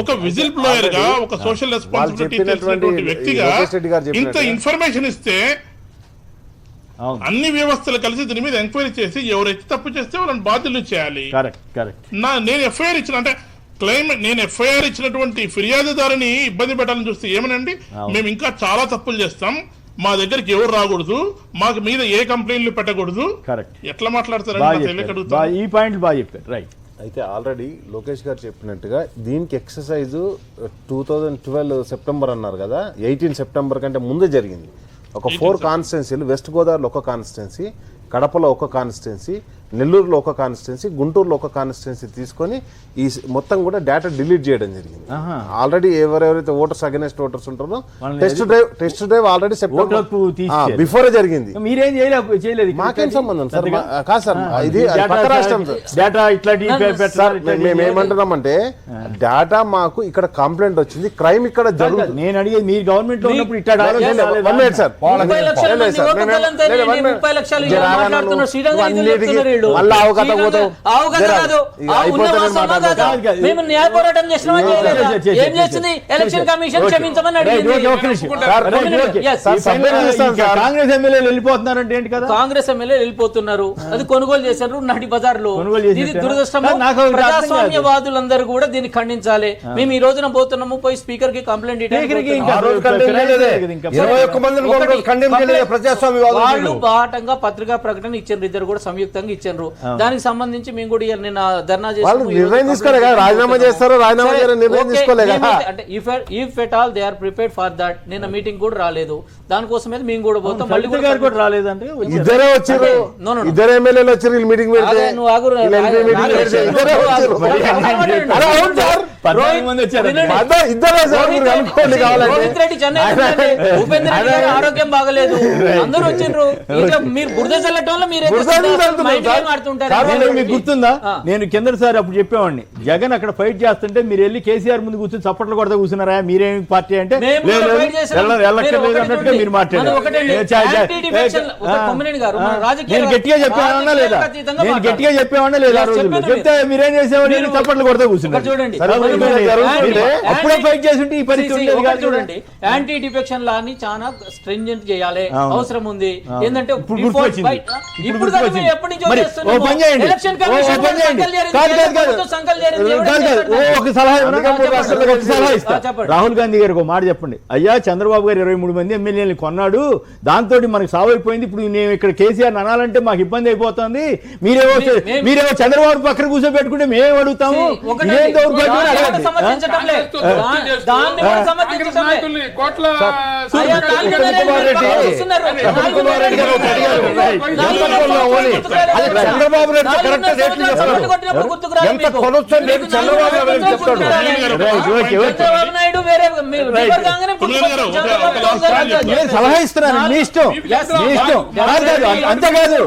ఒక విజిల్ బ్లోయర్ గా, ఒక సోషల్ రెస్పాన్సిబిలిటీ తెలిసినటువంటి వ్యక్తిగా ఇంత ఇన్ఫర్మేషన్ ఇస్తే అన్ని వ్యవస్థలు కలిసి దీని మీద ఎంక్వైరీ చేసి ఎవరైతే తప్పు చేస్తే వాళ్ళని బాధ్యులు చేయాలి. నేను ఎఫ్ఐఆర్ ఇచ్చిన అంటే క్లైమ్ నేను ఎఫ్ఐఆర్ ఇచ్చినటువంటి ఫిర్యాదుదారుని ఇబ్బంది పెట్టాలని చూస్తే ఏమనండి, మేము ఇంకా చాలా తప్పులు చేస్తాం, మా దగ్గరికి ఎవరు రాకూడదు, మాకు మీద ఏ కంప్లైంట్లు పెట్టకూడదు. కరెక్ట్. ఎట్లా మాట్లాడతారు? ఈ పాయింట్లు బాగా చెప్పారు. రైట్. అయితే ఆల్రెడీ లోకేష్ గారు చెప్పినట్టుగా దీనికి ఎక్సర్సైజ్ 2012 సెప్టెంబర్ అన్నారు కదా, 18 సెప్టెంబర్ కంటే ముందే జరిగింది. ఒక 4 కాన్స్టిట్యున్సీలు, వెస్ట్ గోదావరిలో ఒక కాన్స్టిట్యున్సీ, కడపలో ఒక కాన్స్టిట్యున్సీ, నెల్లూరులో ఒక కాన్స్టిట్యున్సీ, గుంటూరులో ఒక కాన్స్టిట్యున్సీ తీసుకొని ఈ మొత్తం కూడా డేటా డిలీట్ చేయడం జరిగింది. ఆల్రెడీ ఎవరెవరైతే ఓటర్స్ అగైనెస్ట్ ఓటర్స్ ఉంటారో test drive already September before జరిగింది. మీరేం చేయలేదు. మాకేం సంబంధం సార్? కాదు సార్, ఇది కొత్త రాష్ట్రం సార్. మేము ఏమంటున్నామంటే డేటా మాకు ఇక్కడ కంప్లైంట్ వచ్చింది, క్రైమ్ ఇక్కడ జరుగుతుంది. నేను అడిగేది మీరు గవర్నమెంట్ లో ఉన్నప్పుడు ఇట్లా మేము న్యాయ పోరాటం చేసినామని ఏం చేసింది ఎలక్షన్ కమిషన్ క్షమించమని అడిగింది. కాంగ్రెస్ ఎమ్మెల్యేలు వెళ్ళిపోతున్నారంటే ఏంటి కదా? కాంగ్రెస్ ఎమ్మెల్యేలు వెళ్ళిపోతున్నారు, అది కొనుగోలు చేశారు నడి బజార్ లో. ఇది దురదృష్టం. ప్రజాస్వామ్యవాదులందరూ కూడా దీన్ని ఖండించాలి. మేము ఈ రోజున పోతున్నాము, పోయి స్పీకర్ కి కంప్లైంట్ వాళ్ళు బాటంగా పత్రికా ప్రకటన ఇచ్చారు, ఇద్దరు కూడా సంయుక్తంగా ఇచ్చారు. దానికి సంబంధించి మేము కూడా నిన్న ధర్నా రాజీనామా చేస్తారు, రాజీనామా నిర్ణయం తీసుకోలేదు. అంటే if at all they are prepared for that. నిన్న మీటింగ్ కూడా రాలేదు, దానికోసమే మేము కూడా పోతాం. మళ్ళీ కూడా రాలేదంటే ఇద్దరే వచ్చారు, ఇద్దరు ఎమ్మెల్యేలు వచ్చారు మీటింగ్ పెడితే. రోహిత్ రెడ్డి చెన్నై, ఉపేంద్ర రెడ్డి గారు ఆరోగ్యం బాగలేదు, అందరూ వచ్చిండ్రు. మీరు బురద చల్లటంలో మీకు గుర్తుందా? నేను కిందసారి అప్పుడు చెప్పేవాడిని, జగన్ అక్కడ ఫైట్ చేస్తుంటే మీరు వెళ్ళి కేసీఆర్ ముందు కూర్చొని చప్పట్లు కొడతా కూర్చున్నారా? మీరేమి పార్టీ అంటే వెళ్ళక్కర్లేదు అన్నట్టుగా మీరు మాట్లాడారు. నేను గట్టిగా చెప్పేవాడినా లేదా? నేను గట్టిగా చెప్పేవాడినా లేదా? చెప్తే మీరేం చేసేవాళ్ళు? చప్పట్లు కొడతా కూర్చున్నారు. చూడండి, అప్పుడే ఫైట్ చేసి ఉంటే ఈ పరిస్థితి ఉండేది కాదు. చూడండి, యాంటీ డిఫెక్షన్ లా ని చాలా స్ట్రింజెంట్ చేయాలి, అవసరం ఉంది. ఏంటంటే ఇప్పుడు ఎప్పటి నుంచో రాహుల్ గాంధీ గారికి ఒక మాట చెప్పండి, అయ్యా చంద్రబాబు గారు 23 మంది ఎమ్మెల్యేలు కొన్నాడు, దాంతో మనకు సావైపోయింది, ఇప్పుడు నేను ఇక్కడ కేసీఆర్ అనాలంటే మాకు ఇబ్బంది అయిపోతుంది, మీరేమో చంద్రబాబు పక్కన కూర్చోబెట్టుకుంటే మేము అడుగుతాము. చంద్రబాబు రెడ్డి కరెక్ట్ రేట్లు చెప్తాడు, ఎంత కొనొచ్చు రేటు చంద్రబాబు చెప్తాడు. సలహా ఇస్తున్నాను, మీ ఇష్టం, మీ ఇష్టం. అంతేకాదు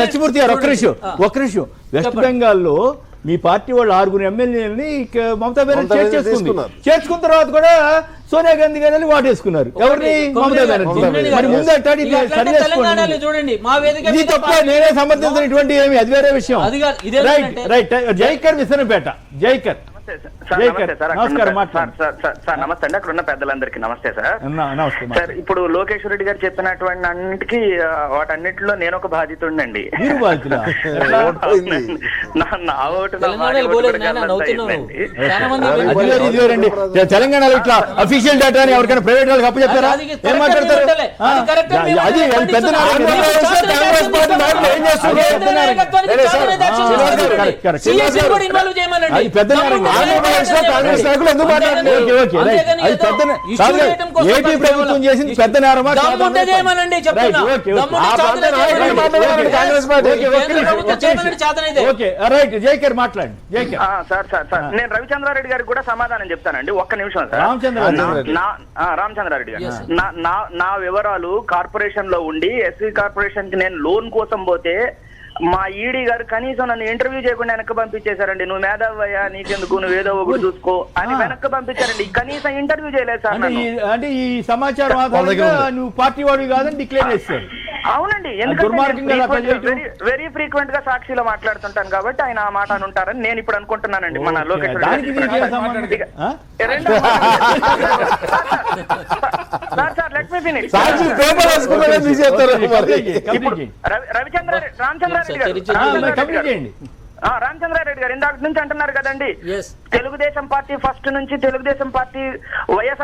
సత్యమూర్తి గారు ఒక్క నిమిషం. వెస్ట్ బెంగాల్లో మీ పార్టీ వాళ్ళు 6 ఎమ్మెల్యేలని మమతా బెనర్జీ చేర్చుకున్న తర్వాత కూడా సోనియా గాంధీ గారిని వాటేసుకున్నారు. ఎవరిని? మమతా బెనర్జీ. మరి ముందే ఇది తప్ప నేనే సమర్థించిన ఇటువంటి ఏమి, అది వేరే విషయం. Right right. జైకర్ విసనపేట. జైకర్ నమస్కారం సార్. నమస్తే అండి, అక్కడ ఉన్న పెద్దలందరికీ నమస్తే సార్. సార్, ఇప్పుడు లోకేష్ రెడ్డి గారు చెప్పినటువంటి అన్నిటికీ వాటన్నిటిలో నేను ఒక బాధితుండండి. తెలంగాణలో ఇట్లా అఫీషియల్ డేటా ఎవరికైనా ప్రైవేట్ వాళ్ళకి అప్పు చెప్పారా? ఏం మాట్లాడతారు? ఏపీ ప్రభుత్వం చేసింది పెద్ద నేరమా? జైకర్ మాట్లాడండి. నేను రవిచంద్రారెడ్డి గారికి కూడా సమాధానం చెప్తానండి, ఒక్క నిమిషం సార్. రామచంద్రారెడ్డి గారు, నా వివరాలు కార్పొరేషన్ లో ఉండి ఎస్సీ కార్పొరేషన్ కి నేను లోన్ కోసం పోతే మా ఈడీ గారు కనీసం నన్ను ఇంటర్వ్యూ చేయకుండా వెనక్కి పంపించేశారండి. నువ్వు మేధావయ్యా, నీకెందుకు, నువ్వు ఏదో ఒకటి చూసుకో అని వెనక్కి పంపించారండి. కనీసం ఇంటర్వ్యూ చేయలేదు సార్. అంటే ఈ సమాచారం ఆధారంగా నువ్వు పార్టీ వాడివి కాదని డిక్లేర్ చేశారు. అవునండి, దుర్మార్గంగా అట్లా ఎందుకంటే చేయటం. వెరీ ఫ్రీక్వెంట్ గా సాక్షిలో మాట్లాడుతుంటాను కాబట్టి ఆయన ఆ మాట అని ఉంటారని నేను ఇప్పుడు అనుకుంటున్నానండి. మన ఓకే. లోకేష్ దానికి దీనికి ఏం సంబంధం? ఆ? Sir let me finish. Sakshi paper వేసుకున్నారని తీసేస్తారు మరి. కంప్లీట్ చేయండి. రామచంద్రారెడ్డి గారు కంప్లీట్ చేయండి. రామచంద్రారెడ్డి గారు ఇందాక నుంచి అంటున్నారు కదండి, Yes. తెలుగుదేశం పార్టీ ఫస్ట్ నుంచి తెలుగుదేశం పార్టీ వైఎస్ఆర్